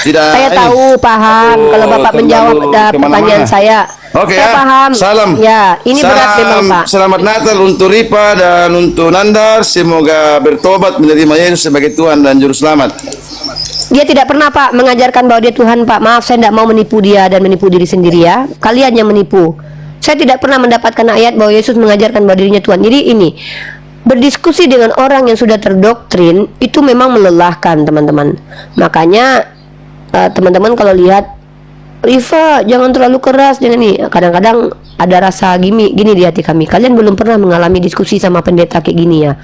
Saya ini. tahu, paham. Kalau Bapak terlalu menjawab kemana-mana. pertanyaan saya. Oke Saya ya. paham. Salam. Ya, ini berat memang, Pak. Selamat Natal untuk Ripa dan untuk Nandar. Semoga bertobat menerima Yesus sebagai Tuhan dan Juru Selamat. Dia tidak pernah, Pak, mengajarkan bahwa dia Tuhan, Pak. Maaf, saya tidak mau menipu dia dan menipu diri sendiri ya. Kalian yang menipu. Saya tidak pernah mendapatkan ayat bahwa Yesus mengajarkan bahwa dirinya Tuhan. Jadi ini, berdiskusi dengan orang yang sudah terdoktrin itu memang melelahkan, teman-teman. Makanya teman-teman kalau lihat Rifa jangan terlalu keras, jangan nih. Kadang-kadang ada rasa gini di hati kami. Kalian belum pernah mengalami diskusi sama pendeta kayak gini ya.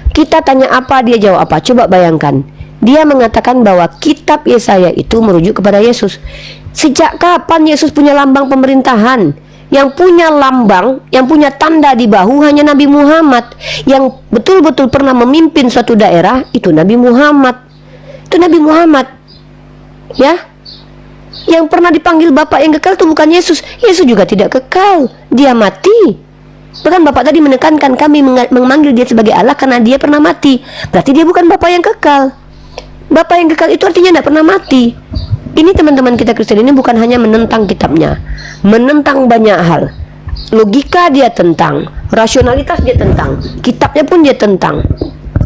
Kita tanya apa, dia jawab apa. Coba bayangkan. Dia mengatakan bahwa kitab Yesaya itu merujuk kepada Yesus. Sejak kapan Yesus punya lambang pemerintahan? Yang punya lambang, yang punya tanda di bahu hanya Nabi Muhammad. Yang betul-betul pernah memimpin suatu daerah itu Nabi Muhammad. Itu Nabi Muhammad. Ya. Yang pernah dipanggil Bapak yang kekal itu bukan Yesus. Yesus juga tidak kekal. Dia mati. Bahkan Bapak tadi menekankan kami memanggil dia sebagai Allah karena dia pernah mati. Berarti dia bukan Bapak yang kekal. Bapak yang kekal itu artinya tidak pernah mati. Ini teman-teman kita Kristen ini bukan hanya menentang kitabnya, menentang banyak hal. Logika dia tentang, rasionalitas dia tentang, kitabnya pun dia tentang.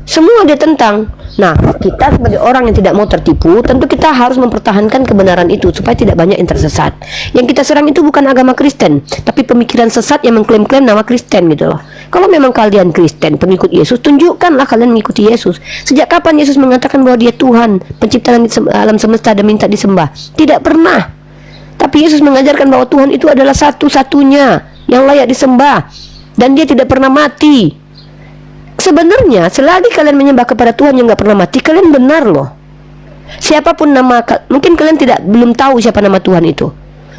Semua dia tentang. Nah, kita sebagai orang yang tidak mau tertipu, tentu kita harus mempertahankan kebenaran itu supaya tidak banyak yang tersesat. Yang kita serang itu bukan agama Kristen, tapi pemikiran sesat yang mengklaim-klaim nama Kristen gitu loh. Kalau memang kalian Kristen, pengikut Yesus, tunjukkanlah kalian mengikuti Yesus. Sejak kapan Yesus mengatakan bahwa dia Tuhan, pencipta alam semesta dan minta disembah? Tidak pernah. Tapi Yesus mengajarkan bahwa Tuhan itu adalah satu-satunya yang layak disembah, dan dia tidak pernah mati. Sebenarnya selagi kalian menyembah kepada Tuhan yang gak pernah mati, kalian benar loh. Siapapun nama, mungkin kalian belum tahu siapa nama Tuhan itu,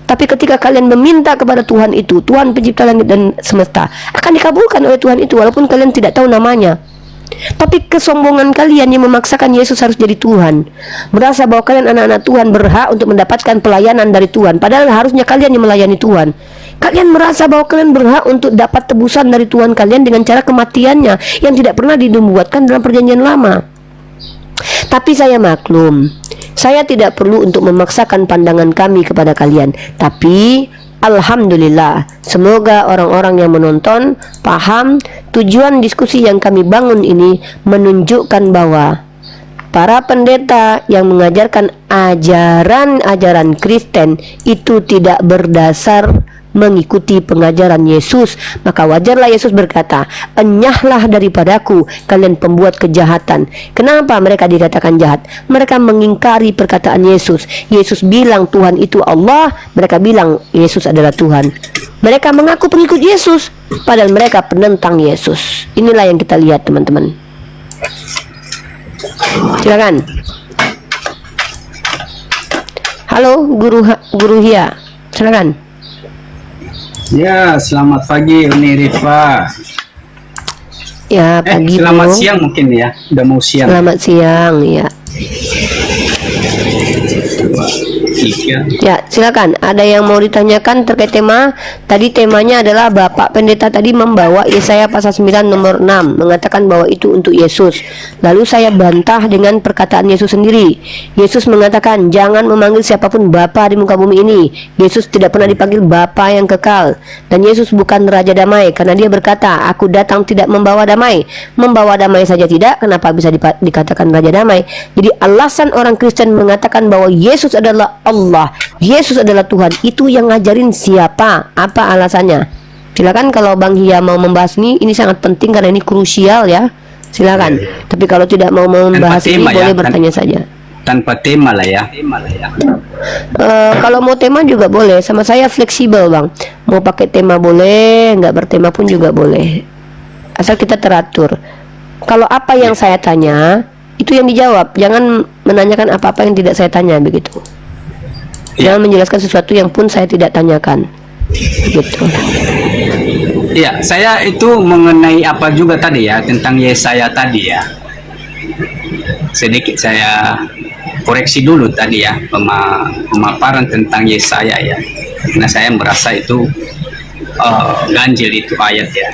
tapi ketika kalian meminta kepada Tuhan itu, Tuhan pencipta langit dan semesta, akan dikabulkan oleh Tuhan itu walaupun kalian tidak tahu namanya. Tapi kesombongan kalian yang memaksakan Yesus harus jadi Tuhan, merasa bahwa kalian anak-anak Tuhan berhak untuk mendapatkan pelayanan dari Tuhan, padahal harusnya kalian yang melayani Tuhan. Kalian merasa bahwa kalian berhak untuk dapat tebusan dari Tuhan kalian dengan cara kematiannya yang tidak pernah dinubuatkan dalam perjanjian lama. Tapi saya maklum, saya tidak perlu untuk memaksakan pandangan kami kepada kalian. Tapi alhamdulillah, semoga orang-orang yang menonton paham tujuan diskusi yang kami bangun ini menunjukkan bahwa para pendeta yang mengajarkan ajaran-ajaran Kristen itu tidak berdasar mengikuti pengajaran Yesus. Maka wajarlah Yesus berkata, enyahlah daripadaku kalian pembuat kejahatan. Kenapa mereka dikatakan jahat? Mereka mengingkari perkataan Yesus. Yesus bilang Tuhan itu Allah, mereka bilang Yesus adalah Tuhan. Mereka mengaku pengikut Yesus, padahal mereka penentang Yesus. Inilah yang kita lihat, teman-teman. Silakan. Halo, Guru Hia. Silakan. Ya, selamat pagi Uni Rifa. Ya, pagi Selamat Bu. siang mungkin ya. Udah mau siang. Selamat siang, ya. 3. Ya, silakan. Ada yang mau ditanyakan terkait tema? Tadi temanya adalah Bapak Pendeta tadi membawa Yesaya pasal 9 nomor 6 mengatakan bahwa itu untuk Yesus. Lalu saya bantah dengan perkataan Yesus sendiri. Yesus mengatakan, "Jangan memanggil siapapun Bapa di muka bumi ini." Yesus tidak pernah dipanggil Bapa yang kekal. Dan Yesus bukan Raja Damai karena dia berkata, "Aku datang tidak membawa damai." Membawa damai saja tidak, kenapa bisa dikatakan Raja Damai? Jadi alasan orang Kristen mengatakan bahwa Yesus adalah Allah, Yesus adalah Tuhan, itu yang ngajarin siapa? Apa alasannya? Silakan kalau Bang Hia mau membahas ini sangat penting karena ini krusial ya. Silakan. Tapi kalau tidak mau membahas ini tema ya, boleh bertanya saja. Tanpa tema lah ya. Kalau mau tema juga boleh, sama saya fleksibel Bang. Mau pakai tema boleh, nggak bertema pun juga boleh. Asal kita teratur. Kalau apa yang saya tanya, itu yang dijawab. Jangan menanyakan apa-apa yang tidak saya tanya begitu. Jangan menjelaskan sesuatu yang pun saya tidak tanyakan. Gitu. Iya, saya itu mengenai apa juga tadi ya, tentang Yesaya tadi ya. Sedikit saya koreksi dulu tadi ya, pemaparan tentang Yesaya ya. Karena saya merasa itu ganjil itu ayat ya.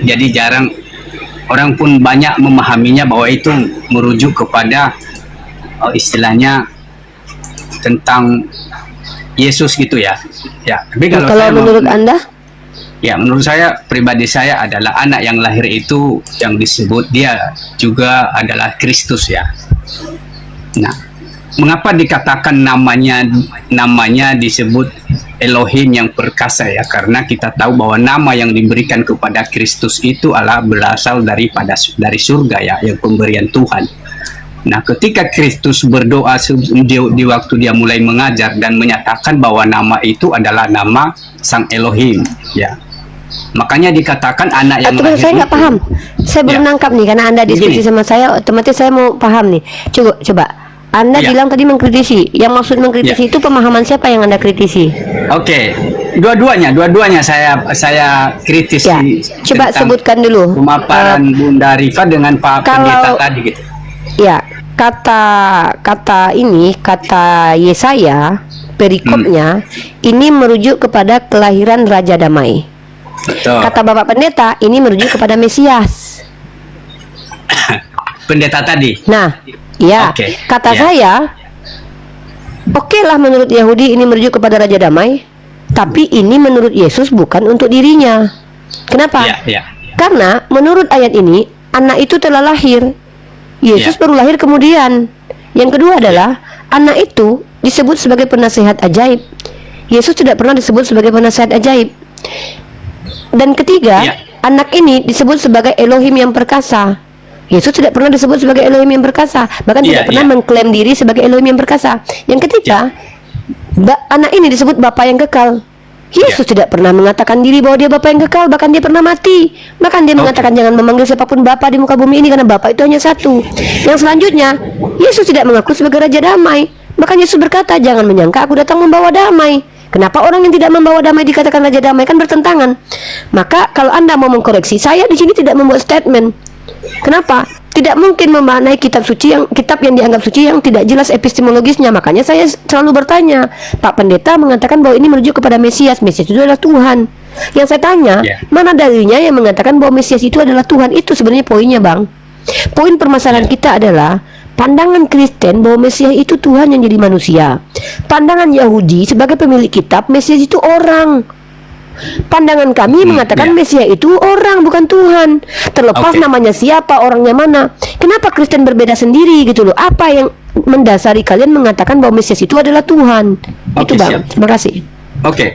Jadi jarang orang pun banyak memahaminya bahwa itu merujuk kepada istilahnya tentang Yesus gitu ya. Ya, tapi kalau saya menurut Anda? Ya, menurut saya pribadi saya adalah anak yang lahir itu yang disebut dia juga adalah Kristus ya. Nah, mengapa dikatakan namanya disebut Elohim yang perkasa ya? Karena kita tahu bahwa nama yang diberikan kepada Kristus itu adalah berasal dari surga ya, yang pemberian Tuhan. Nah, ketika Kristus berdoa di waktu dia mulai mengajar dan menyatakan bahwa nama itu adalah nama Sang Elohim, ya. Makanya dikatakan anak yang lahir saya nggak itu, paham. Saya belum ya. nangkap nih karena Anda diskusi Begini. sama saya, otomatis saya mau paham nih. Coba. Anda Ya. bilang tadi mengkritisi. Yang maksud mengkritisi Ya. itu pemahaman siapa yang Anda kritisi? Oke, dua-duanya saya kritisi. Ya. Coba tentang sebutkan dulu. pemaparan Bunda Rifa dengan Pak Pendeta tadi gitu. Ya, kata Yesaya perikopnya ini merujuk kepada kelahiran Raja Damai. Betul. Kata Bapak Pendeta ini merujuk kepada Mesias. Pendeta tadi. Nah, ya, Oke, kata ya. saya, oke lah menurut Yahudi ini merujuk kepada Raja Damai, tapi ini menurut Yesus bukan untuk dirinya. Kenapa? Ya. Karena menurut ayat ini anak itu telah lahir, Yesus Ya. baru lahir kemudian. Yang kedua adalah anak itu disebut sebagai penasehat ajaib. Yesus tidak pernah disebut sebagai penasehat ajaib. Dan ketiga, Ya. anak ini disebut sebagai Elohim yang perkasa. Yesus tidak pernah disebut sebagai Elohim yang perkasa, bahkan Ya, tidak pernah ya. mengklaim diri sebagai Elohim yang perkasa. Yang ketiga, anak ini disebut Bapa yang kekal. Yesus tidak pernah mengatakan diri bahwa dia Bapa yang kekal, bahkan dia pernah mati. Bahkan dia mengatakan jangan memanggil siapapun Bapa di muka bumi ini karena Bapa itu hanya satu. Yang selanjutnya, Yesus tidak mengaku sebagai Raja Damai. Bahkan Yesus berkata, jangan menyangka aku datang membawa damai. Kenapa orang yang tidak membawa damai dikatakan Raja Damai? Kan bertentangan. Maka kalau Anda mau mengkoreksi, saya di sini tidak membuat statement. Kenapa? Tidak mungkin memaknai kitab yang dianggap suci yang tidak jelas epistemologisnya. Makanya saya selalu bertanya, Pak Pendeta mengatakan bahwa ini merujuk kepada Mesias. Mesias itu adalah Tuhan. Yang saya tanya, mana dalilnya yang mengatakan bahwa Mesias itu adalah Tuhan? Itu sebenarnya poinnya, Bang. Poin permasalahan kita adalah pandangan Kristen bahwa Mesias itu Tuhan yang jadi manusia. Pandangan Yahudi sebagai pemilik kitab, Mesias itu orang. Pandangan kami mengatakan Mesias itu orang, bukan Tuhan. Terlepas namanya siapa, orangnya mana. Kenapa Kristen berbeda sendiri gitu loh? Apa yang mendasari kalian mengatakan bahwa Mesias itu adalah Tuhan? Itu Bang. Siap. Terima kasih. Oke.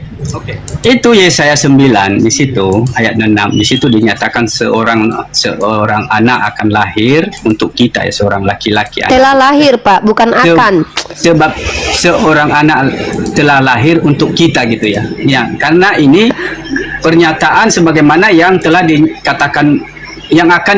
Itu Yesaya 9 di situ ayat 6 di situ dinyatakan seorang anak akan lahir untuk kita ya, seorang laki-laki. Telah lahir, Pak, bukan akan. Sebab seorang anak telah lahir untuk kita gitu ya. Ya, karena ini pernyataan sebagaimana yang telah dikatakan yang akan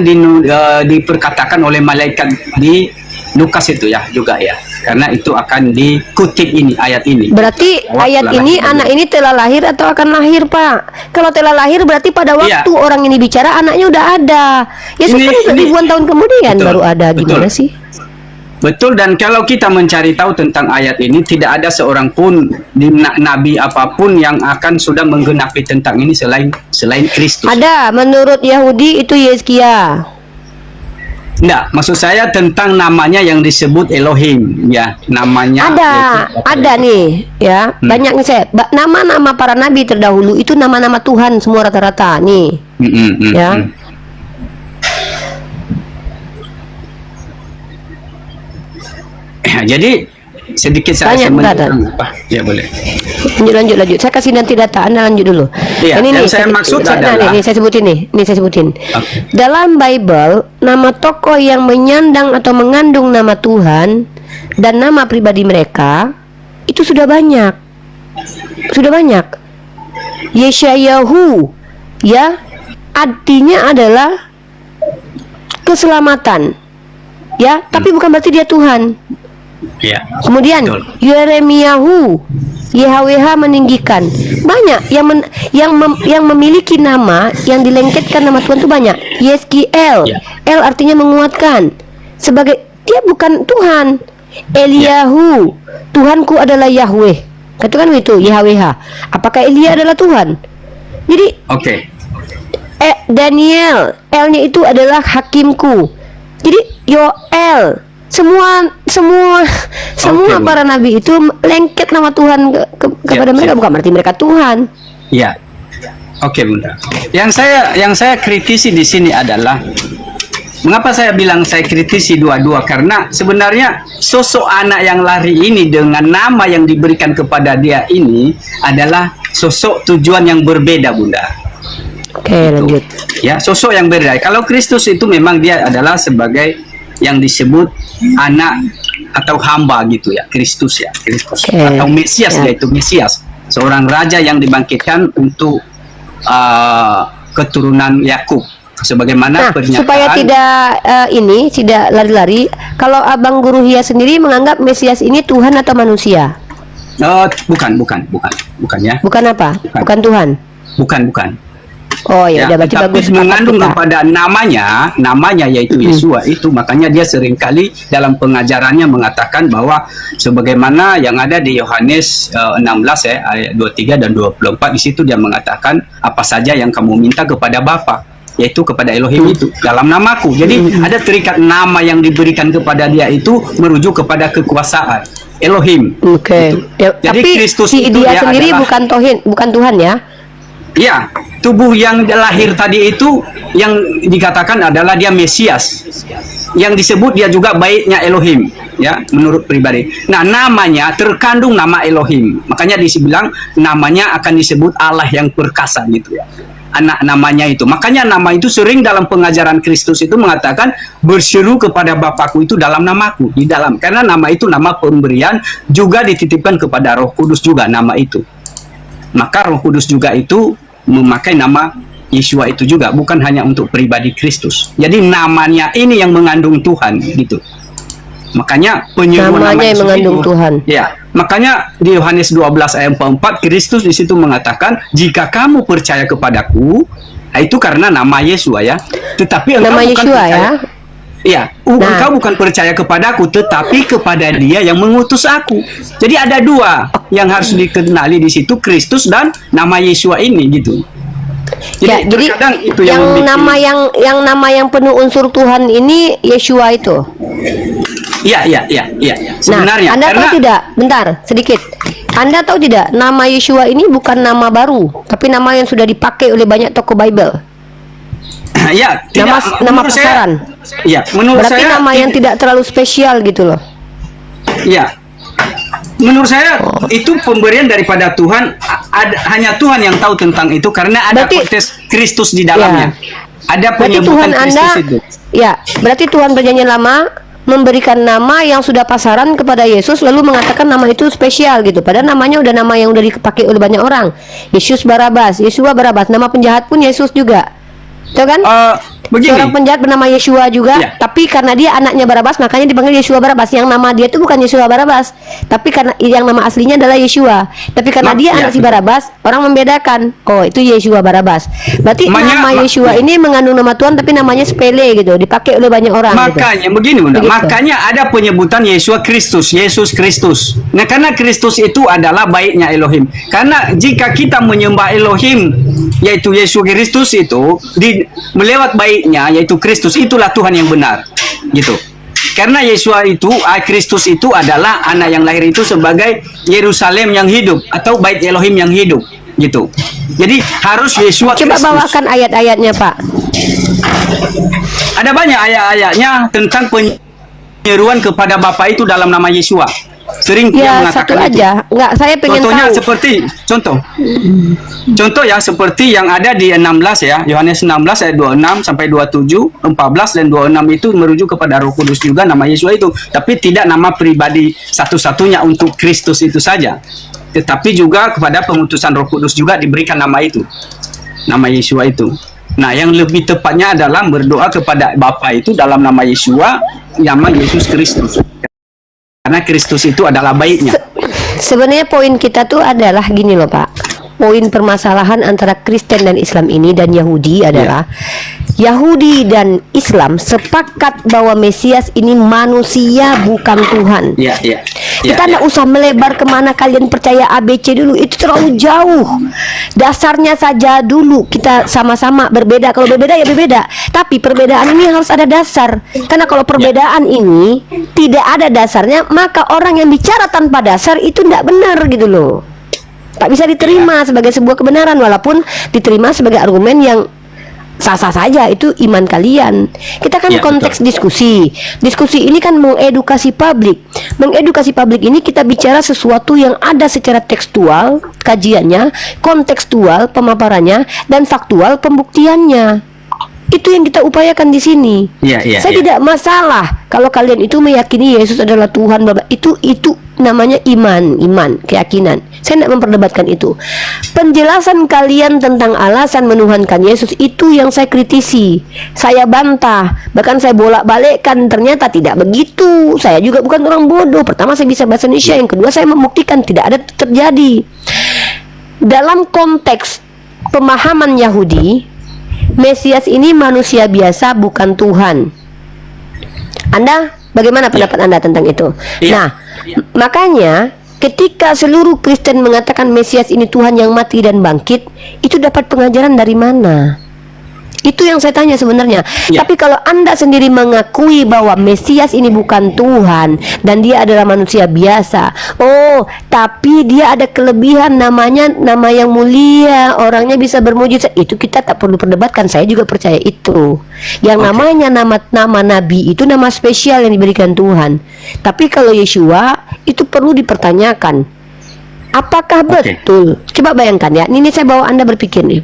diperkatakan oleh malaikat di Lukas itu ya juga ya. karena itu akan dikutip ini ayat ini. Berarti Bahwa ayat telah ini lahir anak ini telah lahir atau akan lahir, Pak? Kalau telah lahir berarti pada Iya. waktu orang ini bicara anaknya udah ada. Yesus kan ribuan tahun kemudian Betul, baru ada. Gimana betul. sih? Betul, dan kalau kita mencari tahu tentang ayat ini, tidak ada seorang pun di nabi apapun yang akan sudah menggenapi tentang ini selain Kristus. Ada, menurut Yahudi itu Yeskia. Enggak, maksud saya tentang namanya yang disebut Elohim, ya, namanya. Ada nih, ya. Banyak nih saya. Nama-nama para nabi terdahulu itu nama-nama Tuhan semua rata-rata nih. Ya. Jadi sedikit saya Banyak, menjelaskan apa? Ya boleh. Lanjut. Saya kasih nanti data. Anda lanjut dulu. Iya, yang saya maksud adalah- nih, saya sebutin nih. Nih saya sebutin. Oke. Dalam Bible, nama tokoh yang menyandang atau mengandung nama Tuhan dan nama pribadi mereka itu sudah banyak. Sudah banyak. Yeshayahu, ya, artinya adalah keselamatan. Ya, tapi bukan berarti dia Tuhan. Ya. Kemudian Betul. Yeremiyahu, YHWH meninggikan. Banyak yang memiliki nama yang dilengketkan nama Tuhan itu banyak. Yeskiel, Ya. El artinya menguatkan. Sebagai dia bukan Tuhan. Eliyahu, Tuhanku adalah Yahweh. Katakan itu YHWH. Apakah Elia adalah Tuhan? Jadi Oke. Daniel, L-nya itu adalah hakimku. Jadi Yoel, semua Oke, Bu. para nabi itu lengket nama Tuhan kepada mereka, siap. bukan berarti mereka Tuhan. Ya. Oke, Bunda. Yang saya kritisi di sini adalah mengapa saya bilang saya kritisi dua-dua, karena sebenarnya sosok anak yang lari ini dengan nama yang diberikan kepada dia ini adalah sosok tujuan yang berbeda, Bunda. Oke, lanjut. Ya, sosok yang berbeda. Kalau Kristus itu memang dia adalah sebagai yang disebut anak atau hamba gitu ya, Kristus ya, Kristus Oke. atau Mesias, Ya. yaitu Mesias, seorang raja yang dibangkitkan untuk keturunan Yakub, sebagaimana Nah, pernyataan. supaya tidak lari-lari, kalau Abang Guru Hia sendiri menganggap Mesias ini Tuhan atau manusia? Bukan ya, Bukan apa? Bukan Tuhan. bukan. Oh ya, udah berarti tetapi bagus sepakat mengandung kita. kepada namanya yaitu Yesua itu, makanya dia seringkali dalam pengajarannya mengatakan bahwa sebagaimana yang ada di Yohanes 16 ya ayat 23 dan 24, di situ dia mengatakan apa saja yang kamu minta kepada Bapa, yaitu kepada Elohim itu dalam namaku. Jadi ada terikat nama yang diberikan kepada dia itu merujuk kepada kekuasaan Elohim. Oke. Gitu. Ya, Jadi tapi Kristus si itu dia dia sendiri adalah- bukan Tuhan ya. Ya, tubuh yang lahir tadi itu yang dikatakan adalah dia Mesias. Yang disebut dia juga baiknya Elohim, ya, menurut pribadi. Nah, namanya terkandung nama Elohim. Makanya dibilang namanya akan disebut Allah yang perkasa gitu ya. Anak namanya itu. Makanya nama itu sering dalam pengajaran Kristus itu mengatakan berseru kepada Bapakku itu dalam namaku, di dalam. Karena nama itu nama pemberian, juga dititipkan kepada Roh Kudus juga nama itu. Maka Roh Kudus juga itu memakai nama Yesua itu juga, bukan hanya untuk pribadi Kristus. Jadi namanya ini yang mengandung Tuhan gitu. Makanya penyeruan Namanya nama yang Yesus mengandung itu, Tuhan. Ya, makanya di Yohanes 12 ayat 44 Kristus di situ mengatakan, jika kamu percaya kepadaku, itu karena nama Yesua ya. Tetapi engkau Nama bukan Yesua percaya. ya. Iya, Nah. engkau bukan percaya kepadaku, tetapi kepada Dia yang mengutus aku. Jadi ada dua yang harus dikenali di situ, Kristus dan nama Yesua ini gitu. Ya, jadi terkadang itu yang membuat- nama yang penuh unsur Tuhan ini Yeshua itu. Iya. Sebenarnya Nah, Anda karena tahu tidak? Bentar, sedikit. Anda tahu tidak? Nama Yeshua ini bukan nama baru, tapi nama yang sudah dipakai oleh banyak tokoh Bible. ya, tidak, Nama menurut saya- pasaran. Iya, menurut Berarti saya nama yang tidak terlalu spesial gitu loh. Iya. Menurut saya itu pemberian daripada Tuhan, hanya Tuhan yang tahu tentang itu karena ada Berarti- konteks Kristus di dalamnya. Ada Berarti penyebutan Tuhan Kristus Anda, itu. ya, berarti Tuhan Perjanjian Lama memberikan nama yang sudah pasaran kepada Yesus, lalu mengatakan nama itu spesial gitu. Padahal namanya udah nama yang udah dipakai oleh banyak orang. Yesus Barabas, Yesua Barabas, nama penjahat pun Yesus juga. Tahu kan? begini. Seorang penjahat bernama Yeshua juga, Ya. tapi karena dia anaknya Barabas makanya dipanggil Yeshua Barabas. Yang nama dia itu bukan Yeshua Barabas, tapi karena yang nama aslinya adalah Yeshua. Tapi karena dia Ya, anak si betul. Barabas, orang membedakan. Oh, itu Yeshua Barabas. Berarti nama Yeshua ini mengandung nama Tuhan tapi namanya sepele gitu, dipakai oleh banyak orang gitu. Makanya begini Bunda, Begitu. makanya ada penyebutan Yesus Kristus, Yesus Kristus. Nah, karena Kristus itu adalah baiknya Elohim. Karena jika kita menyembah Elohim, yaitu Yesus Kristus itu melewat baiknya yaitu Kristus, itulah Tuhan yang benar. Gitu. Karena Yeshua itu, Kristus itu adalah anak yang lahir itu sebagai Yerusalem yang hidup atau bait Elohim yang hidup. Gitu. Jadi harus Yeshua Coba Kristus. bawakan ayat-ayatnya, Pak. Ada banyak ayat-ayatnya tentang penyeruan kepada Bapa itu dalam nama Yeshua. Sering dia Ya, mengatakan satu itu. aja. Enggak, saya pengen Contohnya tahu. seperti contoh ya seperti yang ada di 16 ya, Yohanes 16 ayat 26 sampai 27, 14 dan 26 itu merujuk kepada Roh Kudus juga nama Yesus itu, tapi tidak nama pribadi satu-satunya untuk Kristus itu saja. Tetapi juga kepada pengutusan Roh Kudus juga diberikan nama itu. Nama Yeshua itu. Nah, yang lebih tepatnya adalah berdoa kepada Bapa itu dalam nama Yeshua, nama Yesus Kristus. Karena Kristus itu adalah baiknya. Sebenarnya poin kita tuh adalah gini loh, Pak. Poin permasalahan antara Kristen dan Islam ini dan Yahudi adalah Yahudi dan Islam sepakat bahwa Mesias ini manusia bukan Tuhan. Iya, iya. Kita nggak usah melebar kemana kalian percaya ABC dulu, itu terlalu jauh. Dasarnya saja dulu kita sama-sama berbeda. Kalau berbeda ya berbeda, tapi perbedaan ini harus ada dasar. Karena kalau perbedaan ini tidak ada dasarnya, maka orang yang bicara tanpa dasar itu tidak benar gitu loh. Tak bisa diterima sebagai sebuah kebenaran, walaupun diterima sebagai argumen yang sah-sah saja, itu iman kalian. Kita kan Ya, konteks betul. diskusi. Diskusi ini kan mengedukasi publik. Mengedukasi publik ini kita bicara sesuatu yang ada secara tekstual kajiannya, kontekstual pemaparannya, dan faktual pembuktiannya. Itu yang kita upayakan di sini. Iya, iya, Saya iya. tidak masalah kalau kalian itu meyakini Yesus adalah Tuhan, bla bla. Itu namanya iman, keyakinan. Saya tidak memperdebatkan itu. Penjelasan kalian tentang alasan menuhankan Yesus itu yang saya kritisi, saya bantah, bahkan saya bolak-balikkan. Ternyata tidak begitu. Saya juga bukan orang bodoh. Pertama, saya bisa bahasa Indonesia. Yang kedua, saya membuktikan tidak ada terjadi. Dalam konteks pemahaman Yahudi, Mesias ini manusia biasa, bukan Tuhan. Anda, bagaimana pendapat Anda tentang itu? Iya. Nah, makanya ketika seluruh Kristen mengatakan Mesias ini Tuhan yang mati dan bangkit, itu dapat pengajaran dari mana? Itu yang saya tanya sebenarnya. Ya. Tapi kalau Anda sendiri mengakui bahwa Mesias ini bukan Tuhan dan dia adalah manusia biasa, oh, tapi dia ada kelebihan, namanya nama yang mulia, orangnya bisa bermujizat, itu kita tak perlu perdebatkan. Saya juga percaya itu. Yang namanya nama nabi itu nama spesial yang diberikan Tuhan. Tapi kalau Yeshua itu perlu dipertanyakan. Apakah betul? Coba bayangkan ya. Ini saya bawa Anda berpikir nih.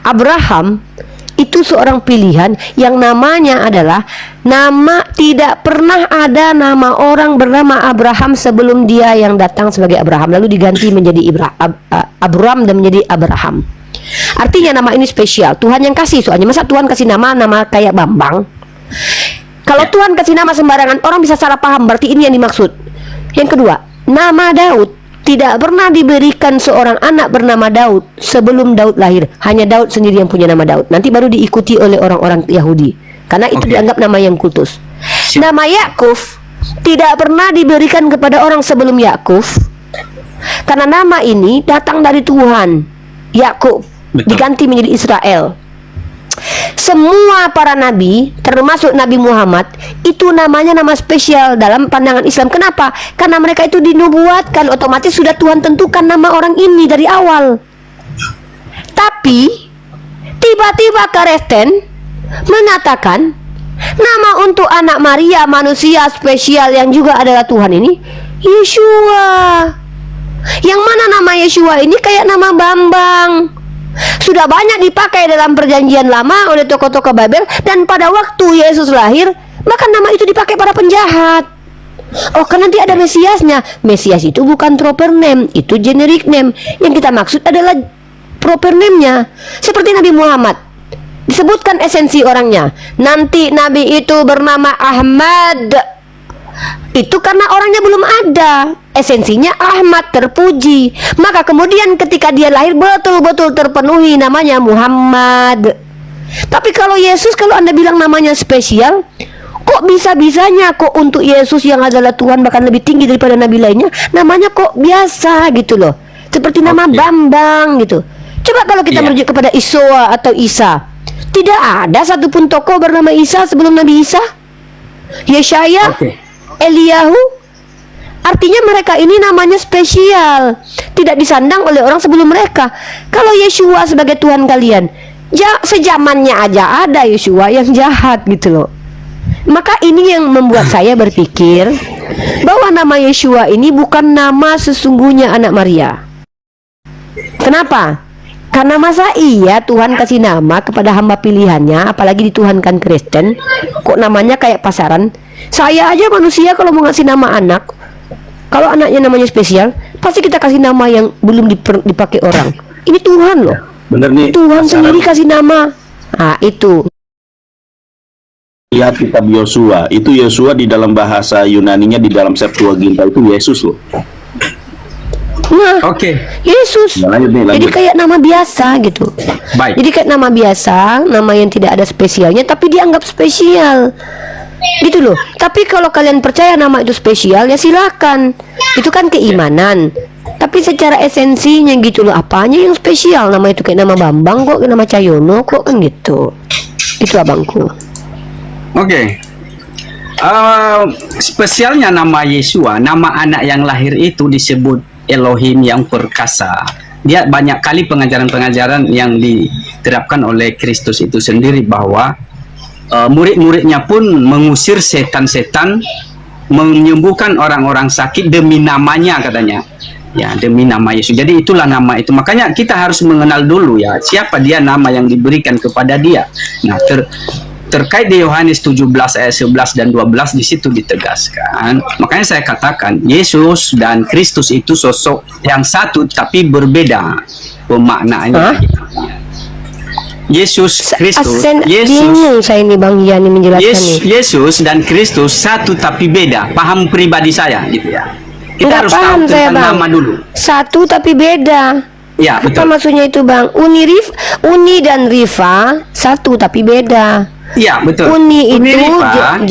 Abraham itu seorang pilihan yang namanya adalah nama, tidak pernah ada nama orang bernama Abraham sebelum dia yang datang sebagai Abraham lalu diganti menjadi Abram dan menjadi Abraham. Artinya nama ini spesial, Tuhan yang kasih. Soalnya masa Tuhan kasih nama kayak Bambang? Kalau Tuhan kasih nama sembarangan, orang bisa salah paham, berarti ini yang dimaksud. Yang kedua, nama Daud tidak pernah diberikan seorang anak bernama Daud sebelum Daud lahir. Hanya Daud sendiri yang punya nama Daud. Nanti baru diikuti oleh orang-orang Yahudi, karena itu dianggap nama yang kultus. Nama Yakub tidak pernah diberikan kepada orang sebelum Yakub, karena nama ini datang dari Tuhan. Yakub diganti menjadi Israel. Semua para nabi, termasuk Nabi Muhammad, itu namanya nama spesial dalam pandangan Islam. Kenapa? Karena mereka itu dinubuatkan, otomatis sudah Tuhan tentukan nama orang ini dari awal. Tapi tiba-tiba Kristen mengatakan nama untuk anak Maria, manusia spesial yang juga adalah Tuhan ini, Yeshua. Yang mana nama Yeshua ini kayak nama Bambang. Sudah banyak dipakai dalam perjanjian lama oleh tokoh-tokoh Babel, dan pada waktu Yesus lahir, maka nama itu dipakai para penjahat. Oh, kan nanti ada Mesiasnya. Mesias itu bukan proper name, itu generic name. Yang kita maksud adalah proper name-nya. Seperti Nabi Muhammad. disebutkan esensi orangnya. Nanti nabi itu bernama Ahmad. Itu karena orangnya belum ada. Esensinya Ahmad, terpuji. Maka kemudian ketika dia lahir betul-betul terpenuhi, namanya Muhammad. Tapi kalau Yesus, kalau Anda bilang namanya spesial, kok bisa-bisanya kok untuk Yesus yang adalah Tuhan bahkan lebih tinggi daripada nabi lainnya, namanya kok biasa gitu loh. Seperti nama Bambang gitu. Coba kalau kita merujuk kepada Iswa atau Isa, tidak ada satupun tokoh bernama Isa sebelum Nabi Isa. Yesaya, Eliyahu. Artinya mereka ini namanya spesial, tidak disandang oleh orang sebelum mereka. Kalau Yeshua sebagai Tuhan kalian, sejamannya aja ada Yeshua yang jahat gitu loh. Maka ini yang membuat saya berpikir bahwa nama Yeshua ini bukan nama sesungguhnya anak Maria. Kenapa? Karena masa iya Tuhan kasih nama kepada hamba pilihannya, apalagi dituhankan Kristen, kok namanya kayak pasaran? Saya aja manusia kalau mau ngasih nama anak, kalau anaknya namanya spesial, pasti kita kasih nama yang belum dipakai orang. Ini Tuhan loh. Bener nih. Tuhan sendiri kasih nama. Nah itu. Lihat kitab Yosua. Itu Yosua di dalam bahasa Yunaninya, di dalam Septuaginta itu Yesus loh. Nah, Yesus. Nah, lanjut. Jadi kayak nama biasa gitu. Baik. Jadi kayak nama biasa, nama yang tidak ada spesialnya, tapi dianggap spesial. Gitu loh. Tapi kalau kalian percaya nama itu spesial, ya silakan. Itu kan keimanan. Tapi secara esensinya gitu loh, apanya yang spesial? Nama itu kayak nama Bambang kok, kayak nama Cahyono kok, kan gitu. Itu abangku. Spesialnya nama Yesua, nama anak yang lahir itu disebut Elohim yang perkasa. Dia banyak kali pengajaran-pengajaran yang diterapkan oleh Kristus itu sendiri, bahwa murid-muridnya pun mengusir setan-setan, menyembuhkan orang-orang sakit demi namanya katanya. Ya, demi nama Yesus. Jadi itulah nama itu. Makanya kita harus mengenal dulu ya, siapa dia, nama yang diberikan kepada dia. Nah, terkait di Yohanes 17 ayat 11 dan 12 di situ ditegaskan. Makanya saya katakan Yesus dan Kristus itu sosok yang satu tapi berbeda pemaknaannya. Yesus Kristus, bingung saya ini Bang Yani menjelaskan Yesus dan Kristus satu tapi beda. Paham pribadi saya gitu ya. Kita Nggak harus paham tahu saya, tentang Bang. nama dulu. Satu tapi beda. Ya, Apa betul. maksudnya itu Bang? Uni dan Rifa satu tapi beda. Iya, betul. Uni itu Rifa,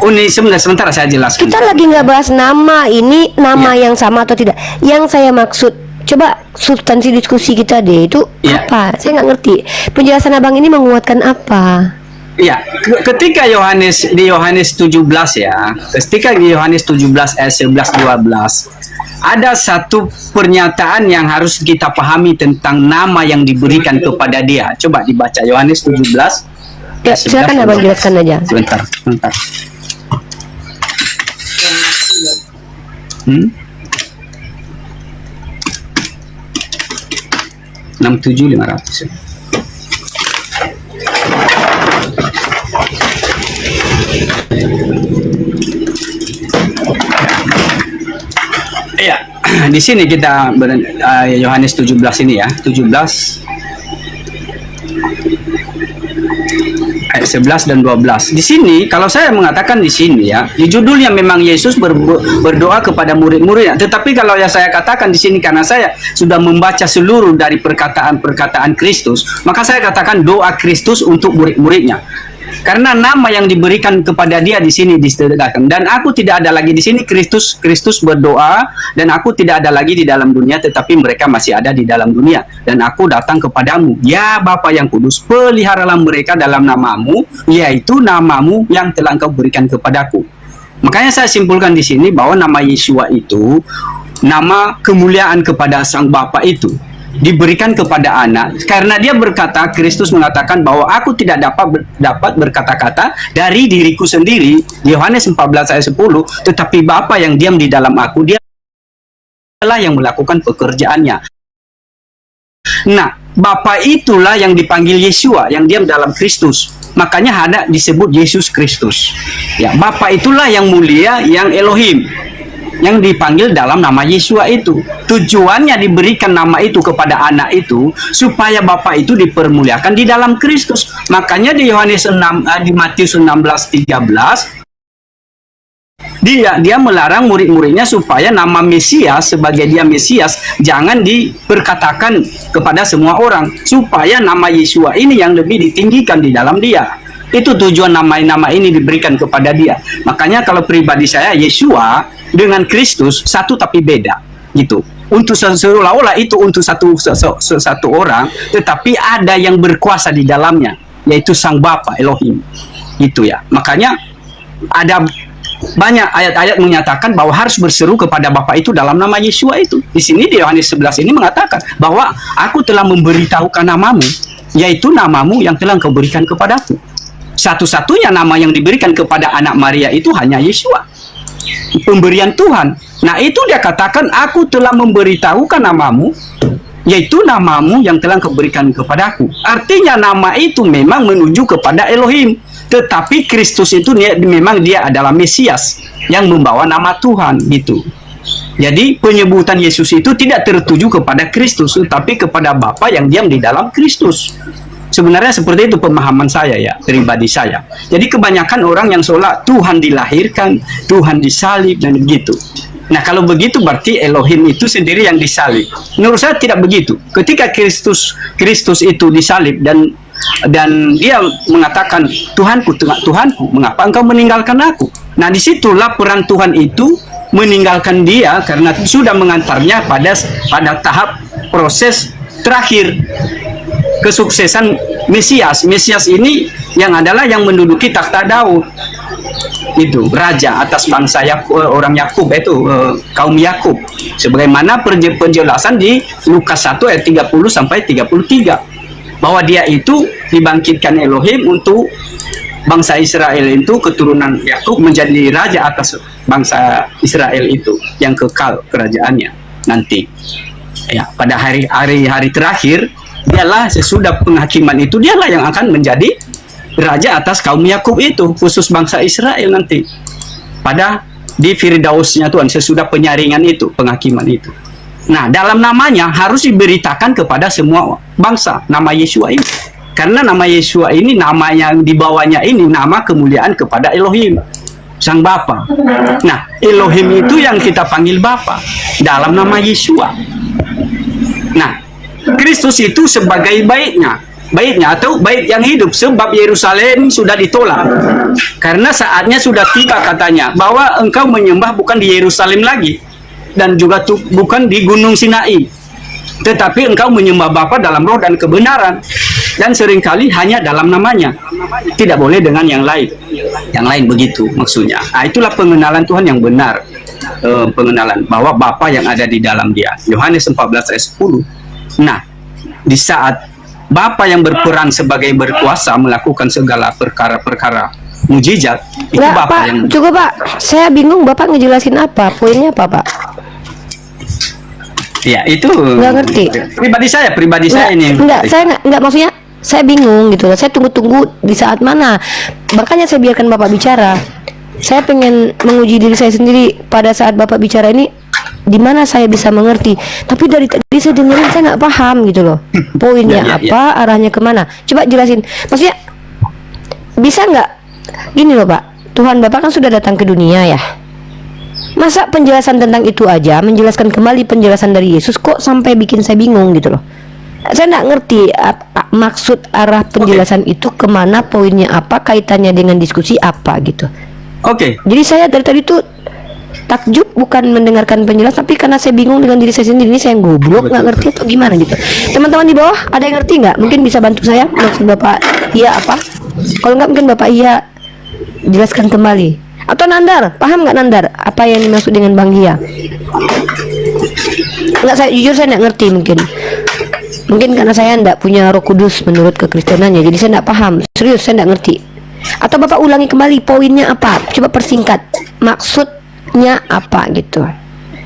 Uni sementara saya jelaskan. kita lagi nggak bahas nama, ini nama yang sama atau tidak. Yang saya maksud, coba substansi diskusi kita deh itu apa? Saya nggak ngerti. Penjelasan abang ini menguatkan apa? Ya, ketika di Yohanes 17 ya, ketika di Yohanes 17 ayat 11 12 ada satu pernyataan yang harus kita pahami tentang nama yang diberikan kepada dia. Coba dibaca Yohanes 17. Ya, silakan abang jelaskan aja. Sebentar. 67.500. Iya, di sini kita Yohanes 17 ini ya, 17 ayat 11 dan 12. Di sini kalau saya mengatakan di sini ya, di judulnya memang Yesus berdoa kepada murid-muridnya. Tetapi kalau yang saya katakan di sini karena saya sudah membaca seluruh dari perkataan-perkataan Kristus, maka saya katakan doa Kristus untuk murid-muridnya. Karena nama yang diberikan kepada dia di sini disediakan, dan aku tidak ada lagi di sini. Kristus berdoa, dan aku tidak ada lagi di dalam dunia, tetapi mereka masih ada di dalam dunia, dan aku datang kepadamu, ya Bapa yang kudus, peliharalah mereka dalam namamu, yaitu namamu yang telah engkau berikan kepadaku. Makanya saya simpulkan di sini bahwa nama Yeshua itu nama kemuliaan kepada Sang Bapa itu diberikan kepada anak, karena dia berkata, Kristus mengatakan bahwa aku tidak dapat berkata-kata dari diriku sendiri, Yohanes 14 ayat 10, tetapi Bapa yang diam di dalam aku, dia adalah yang melakukan pekerjaannya. Nah, Bapa itulah yang dipanggil Yeshua, yang diam dalam Kristus. Makanya ada disebut Yesus Kristus. Ya, Bapa itulah yang mulia, yang Elohim. yang dipanggil dalam nama Yesua itu. Tujuannya diberikan nama itu kepada anak itu supaya Bapa itu dipermuliakan di dalam Kristus. Makanya di Yohanes 6 di Matius 16:13 dia melarang murid-muridnya supaya nama Mesias, sebagai dia Mesias, jangan diperkatakan kepada semua orang, supaya nama Yesua ini yang lebih ditinggikan di dalam dia. Itu tujuan nama-nama ini diberikan kepada dia. Makanya kalau pribadi saya, Yesua dengan Kristus satu tapi beda gitu. Untuk seolah-olah itu untuk satu orang, tetapi ada yang berkuasa di dalamnya, yaitu Sang Bapa Elohim. Itu ya. Makanya ada banyak ayat-ayat menyatakan bahwa harus berseru kepada Bapa itu dalam nama Yesua itu. Di sini di Yohanes 11 ini mengatakan bahwa aku telah memberitahukan namamu, yaitu namamu yang telah kau berikan kepadaku. Satu-satunya nama yang diberikan kepada anak Maria itu hanya Yesua, pemberian Tuhan. Nah itu dia katakan, aku telah memberitahukan namamu, yaitu namamu yang telah kau berikan kepadaku. Artinya nama itu memang menuju kepada Elohim, tetapi Kristus itu memang dia adalah Mesias yang membawa nama Tuhan gitu. Jadi penyebutan Yesus itu tidak tertuju kepada Kristus, tetapi kepada Bapa yang diam di dalam Kristus. Sebenarnya seperti itu pemahaman saya ya, pribadi saya. Jadi kebanyakan orang yang seolah Tuhan dilahirkan, Tuhan disalib dan begitu. Nah kalau begitu berarti Elohim itu sendiri yang disalib. Menurut saya tidak begitu. Ketika Kristus itu disalib dan dia mengatakan, Tuhanku, Tuhanku, mengapa engkau meninggalkan aku? Nah disitulah peran Tuhan itu meninggalkan dia karena sudah mengantarnya pada tahap proses terakhir kesuksesan Mesias. Mesias ini yang adalah yang menduduki takhta Daud, itu raja atas bangsa orang Yakub, itu kaum Yakub, sebagaimana penjelasan di Lukas 1 ayat 30 sampai 33 bahwa dia itu dibangkitkan Elohim untuk bangsa Israel itu, keturunan Yakub, menjadi raja atas bangsa Israel itu yang kekal kerajaannya nanti ya. Pada hari terakhir dialah, sesudah penghakiman itu, dialah yang akan menjadi raja atas kaum Yakub itu, khusus bangsa Israel nanti pada di Firdausnya Tuhan, sesudah penyaringan itu, penghakiman itu. Nah dalam namanya harus diberitakan kepada semua bangsa nama Yesua ini, karena nama Yesua ini, nama yang dibawanya ini, nama kemuliaan kepada Elohim, Sang Bapa. Nah Elohim itu yang kita panggil Bapa dalam nama Yesua. Nah Kristus itu sebagai baitnya atau bait yang hidup, sebab Yerusalem sudah ditolak karena saatnya sudah tiba, katanya, bahwa engkau menyembah bukan di Yerusalem lagi dan juga bukan di Gunung Sinai, tetapi engkau menyembah Bapa dalam roh dan kebenaran, dan seringkali hanya dalam namanya, tidak boleh dengan yang lain begitu maksudnya. Nah, itulah pengenalan Tuhan yang benar, pengenalan bahwa Bapa yang ada di dalam dia. Yohanes 14 ayat 10. Nah, di saat Bapa yang berperan sebagai berkuasa melakukan segala perkara-perkara mujizat, itu Nggak, Bapa Pak, yang... coba Pak, saya bingung Bapak ngejelasin apa, poinnya apa Pak? Ya, itu Nggak ngerti. Pribadi saya ini. Enggak, maksudnya saya bingung gitu loh. Saya tunggu-tunggu di saat mana. Makanya saya biarkan Bapak bicara. Saya pengen menguji diri saya sendiri pada saat Bapak bicara ini, di mana saya bisa mengerti. Tapi dari tadi saya dengerin, saya nggak paham gitu loh. Poinnya apa, arahnya kemana. Coba jelasin. Maksudnya bisa nggak gini loh Pak, Tuhan Bapak kan sudah datang ke dunia ya. Masa penjelasan tentang itu aja, menjelaskan kembali penjelasan dari Yesus, kok sampai bikin saya bingung gitu loh. Saya nggak ngerti maksud arah penjelasan itu kemana, poinnya apa, kaitannya dengan diskusi apa gitu. Jadi saya dari tadi tuh takjub, bukan mendengarkan penjelasan, tapi karena saya bingung dengan diri saya sendiri, ini saya goblok, nggak ngerti atau gimana gitu. Teman-teman di bawah ada yang ngerti nggak? Mungkin bisa bantu saya, maksud Bapak iya apa? Kalau nggak mungkin Bapak iya jelaskan kembali. Atau Nandar, paham nggak Nandar apa yang dimaksud dengan Bang Gia? Nggak, saya jujur saya nggak ngerti. Mungkin karena saya nggak punya Roh Kudus menurut kekristenannya, jadi saya nggak paham. Serius saya nggak ngerti. Atau Bapak ulangi kembali poinnya apa? Coba persingkat, maksudnya apa gitu.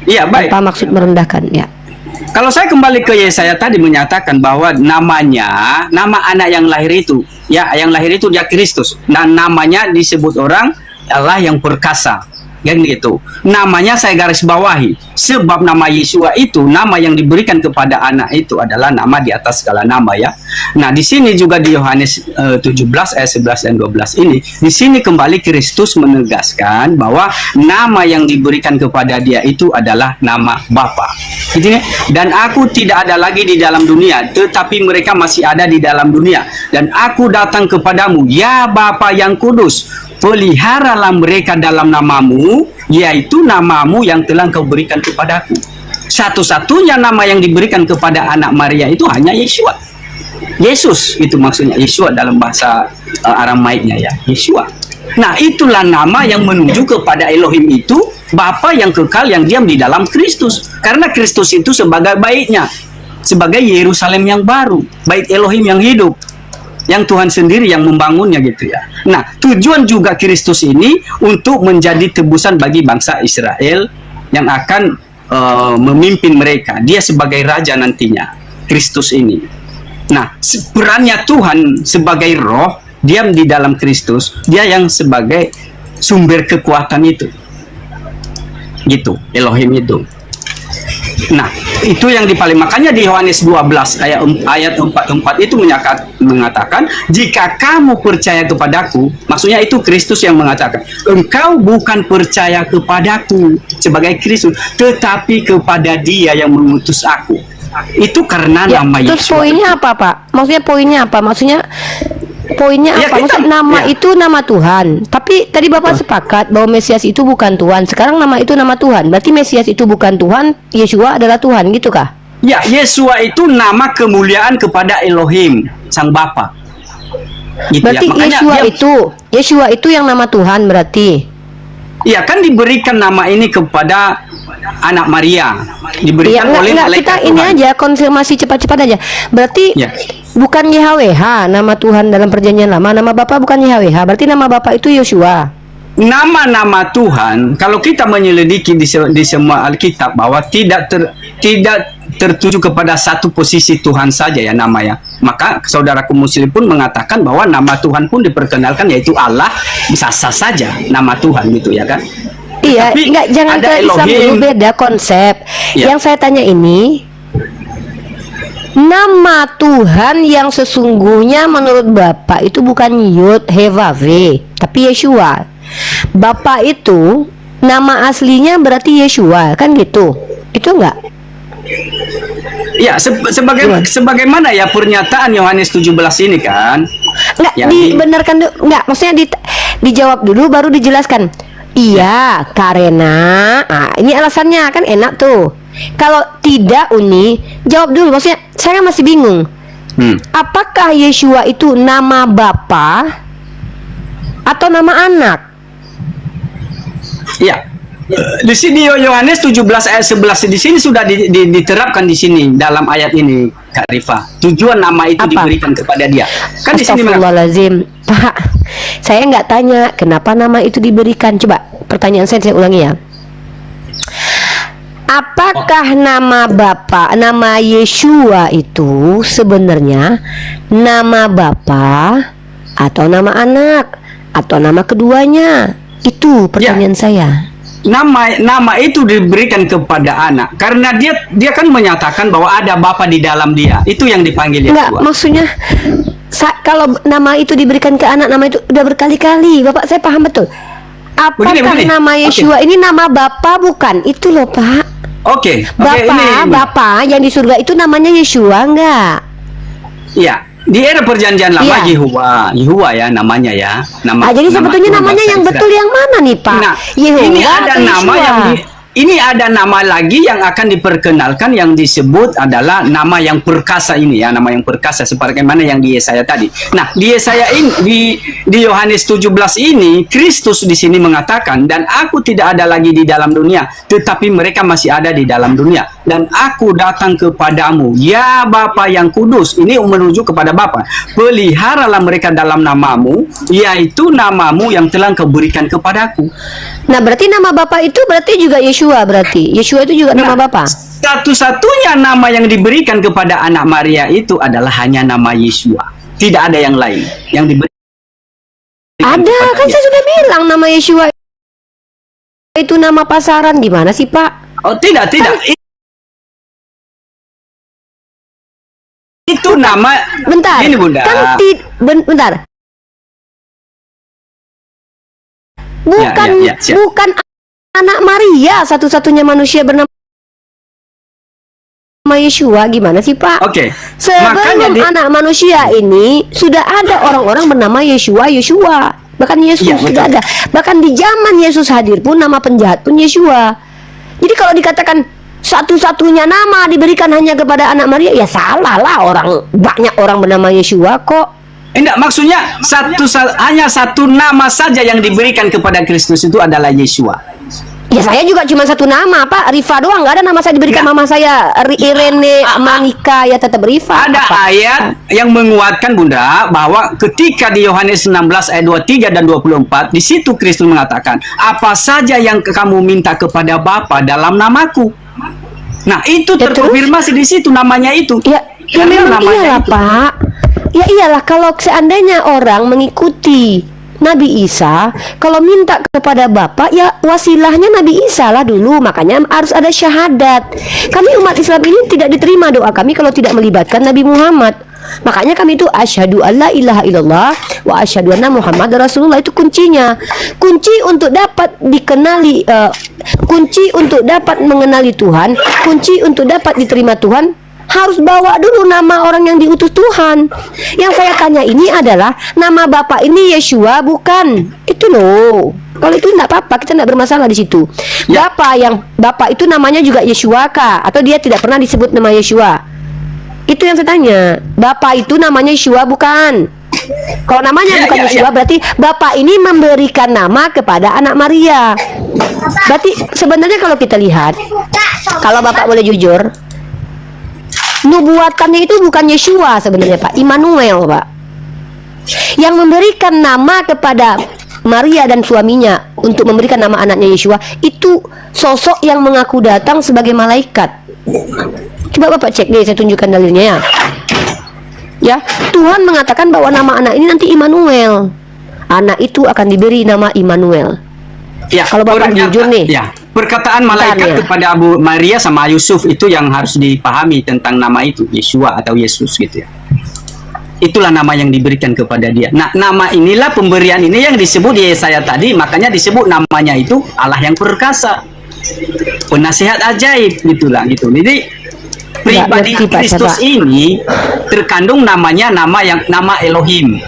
Iya, baik. Apa maksud merendahkan ya? Kalau saya kembali ke Yesaya tadi menyatakan bahwa nama anak yang lahir itu, ya yang lahir itu dia Kristus, dan namanya disebut orang Allah yang perkasa. Yang gitu. Namanya saya garis bawahi. Sebab nama Yeshua itu, nama yang diberikan kepada anak itu adalah nama di atas segala nama ya. Nah, di sini juga di Yohanes 17 ayat 11 dan 12 ini, di sini kembali Kristus menegaskan bahwa nama yang diberikan kepada dia itu adalah nama Bapa. Gitu ya. Dan aku tidak ada lagi di dalam dunia, tetapi mereka masih ada di dalam dunia. Dan aku datang kepadamu, ya Bapa yang kudus, peliharalah mereka dalam namamu, yaitu namamu yang telah kau berikan kepadaku. Satu-satunya nama yang diberikan kepada anak Maria itu hanya Yeshua. Yesus itu maksudnya, Yeshua dalam bahasa Aramaiknya ya, Yeshua. Nah, itulah nama yang menuju kepada Elohim itu, Bapa yang kekal yang diam di dalam Kristus. Karena Kristus itu sebagai baiknya, sebagai Yerusalem yang baru, bait Elohim yang hidup, yang Tuhan sendiri yang membangunnya gitu ya. Nah, tujuan juga Kristus ini untuk menjadi tebusan bagi bangsa Israel yang akan memimpin mereka. Dia sebagai raja nantinya, Kristus ini. Nah, perannya Tuhan sebagai roh, diam di dalam Kristus, dia yang sebagai sumber kekuatan itu. Gitu, Elohim itu. Nah, itu yang dipaling. Makanya di Yohanes 12 ayat 44 itu mengatakan, jika kamu percaya kepadaku, maksudnya itu Kristus yang mengatakan, engkau bukan percaya kepadaku sebagai Kristus, tetapi kepada Dia yang mengutus aku. Itu karena Ya, nama terus Yesus. poinnya apa, Pak? Maksudnya poinnya apa? Maksudnya poinnya Ya, apa? kita- Maksudnya nama ya. itu nama Tuhan. Tapi tadi Bapak sepakat bahwa Mesias itu bukan Tuhan. Sekarang nama itu nama Tuhan. Berarti Mesias itu bukan Tuhan, Yeshua adalah Tuhan, gitu kah? Ya, Yeshua itu nama kemuliaan kepada Elohim, Sang Bapa. Gitu ya. Berarti Makanya Yeshua itu yang nama Tuhan berarti. ya kan diberikan nama ini kepada anak Maria, Iya, diberikan oleh kita malaikat ini Tuhan. aja konfirmasi cepat-cepat aja. Berarti Ya. bukan YHWH nama Tuhan dalam perjanjian lama, nama Bapa bukan YHWH. Berarti nama Bapa itu Yeshua. Nama-nama Tuhan, kalau kita menyelidiki di semua Alkitab bahwa tidak tertuju kepada satu posisi Tuhan saja ya namanya. Maka saudaraku Muslim pun mengatakan bahwa nama Tuhan pun diperkenalkan yaitu Allah, sah-sah saja nama Tuhan gitu ya kan. Iya, Tapi enggak, jangan ada ke Islam Elohim. dulu, beda konsep. Ya. Yang saya tanya ini, nama Tuhan yang sesungguhnya menurut Bapak itu bukan Yud Hevave, tapi Yeshua. Bapak itu nama aslinya berarti Yeshua, kan gitu? Itu enggak? Ya, sebagaimana ya pernyataan Yohanes 17 ini kan. Enggak, Yang dibenarkan dulu. Enggak, maksudnya dijawab dulu baru dijelaskan. Iya, karena ini alasannya kan enak tuh. Kalau tidak Uni, jawab dulu. Maksudnya saya masih bingung. Apakah Yeshua itu nama Bapa atau nama anak? Ya. Di sini Yohanes 17 ayat 11 di sini sudah diterapkan di sini dalam ayat ini Kak Rifa. Tujuan nama itu Apa? diberikan kepada dia. Kan di sini Astagfirullahaladzim, Pak. Saya nggak tanya kenapa nama itu diberikan. Coba pertanyaan saya ulangi ya. Apakah nama Bapa, nama Yeshua itu sebenarnya nama Bapa atau nama anak atau nama keduanya? Itu pertanyaan saya. nama itu diberikan kepada anak karena dia kan menyatakan bahwa ada Bapa di dalam dia. Itu yang dipanggil Enggak, Yeshua. maksudnya kalau nama itu diberikan ke anak, nama itu udah berkali-kali. Bapak, saya paham betul. Apakah Begini. nama Yeshua ini nama Bapa bukan? Itu loh, Pak. Oke, Bapa yang di surga itu namanya Yeshua enggak? Iya, di era perjanjian lama Iya. Yehova ya namanya ya. Jadi sebetulnya Tuhan namanya bangsa yang betul Israel. yang mana nih, Pak? Nah, Yehova ini ada atau nama Yeshua? ini ada nama lagi yang akan diperkenalkan yang disebut adalah nama yang perkasa ini ya, nama yang perkasa sebagaimana yang di Yesaya tadi. Nah, di Yesaya ini di Yohanes 17 ini Kristus di sini mengatakan, dan aku tidak ada lagi di dalam dunia, tetapi mereka masih ada di dalam dunia, dan aku datang kepadamu, ya Bapa yang kudus. Ini menuju kepada Bapa. Peliharalah mereka dalam namamu, yaitu namamu yang telah kau berikan kepadaku. Nah, berarti nama Bapa itu berarti juga Yeshua berarti. Yeshua itu juga nama Bapa. Satu-satunya nama yang diberikan kepada anak Maria itu adalah hanya nama Yeshua. Tidak ada yang lain yang diberikan. Ada, kan saya sudah bilang nama Yeshua itu nama pasaran, gimana sih Pak? Oh tidak. Itu nama. Bentar. Ini Bunda. Kan bentar. Bukan siap. bukan anak Maria satu-satunya manusia bernama Yeshua, gimana sih Pak? Oke. Sebelum anak manusia ini sudah ada orang-orang bernama Yeshua. Bahkan Yesus Iya, sudah ada. Bahkan di zaman Yesus hadir pun nama penjahat pun Yeshua. Jadi kalau dikatakan satu-satunya nama diberikan hanya kepada anak Maria, ya salah lah, banyak orang bernama Yeshua kok. Enggak, maksudnya hanya satu nama saja yang diberikan kepada Kristus itu adalah Yeshua. Ya saya juga cuma satu nama Pak, Rifa doang, nggak ada nama saya diberikan mama saya Irene Manika, ya tetap Rifa. Ada ayat yang menguatkan Bunda bahwa ketika di Yohanes 16 ayat 23 dan 24 di situ Kristus mengatakan, apa saja yang kamu minta kepada Bapa dalam namaku. Nah, itu Ya, terkonfirmasi di situ namanya itu. Ya Karena memang namanya iyalah itu. Pak. Ya iyalah, kalau seandainya orang mengikuti Nabi Isa, kalau minta kepada Bapa, ya wasilahnya Nabi Isa lah dulu. Makanya harus ada syahadat. Kami umat Islam ini tidak diterima doa kami kalau tidak melibatkan Nabi Muhammad. Makanya kami itu asyhadu alla ilaha illallah wa asyhadu anna Muhammad Rasulullah, itu kuncinya. Kunci untuk dapat dikenali, kunci untuk dapat mengenali Tuhan, kunci untuk dapat diterima Tuhan, harus bawa dulu nama orang yang diutus Tuhan. Yang saya tanya ini adalah nama Bapak ini Yeshua bukan? Itu loh. Kalau itu enggak apa-apa, kita enggak bermasalah di situ. Ya. Bapak itu namanya juga Yeshua kah? Atau dia tidak pernah disebut nama Yeshua? Itu yang saya tanya. Bapak itu namanya Yeshua bukan? Kalau namanya bukan Yeshua, berarti Bapak ini memberikan nama kepada anak Maria. Berarti sebenarnya kalau kita lihat, kalau Bapak boleh jujur, nubuatannya itu bukan Yeshua sebenarnya Pak, Immanuel Pak, yang memberikan nama kepada Maria dan suaminya untuk memberikan nama anaknya Yeshua. Itu sosok yang mengaku datang sebagai malaikat. Coba Bapak cek deh, saya tunjukkan dalilnya ya. Ya, Tuhan mengatakan bahwa nama anak ini nanti Immanuel. Anak itu akan diberi nama Immanuel. Ya, Kalau Bapak jujur nih. Ya, perkataan malaikat kepada Abu Maria sama Yusuf itu yang harus dipahami tentang nama itu, Yeshua atau Yesus gitu ya. Itulah nama yang diberikan kepada dia. Nah, nama inilah, pemberian ini yang disebut di Yesaya tadi, makanya disebut namanya itu Allah yang perkasa, penasihat ajaib, gitulah gitu. Jadi pribadi Kristus ini terkandung namanya nama Elohim.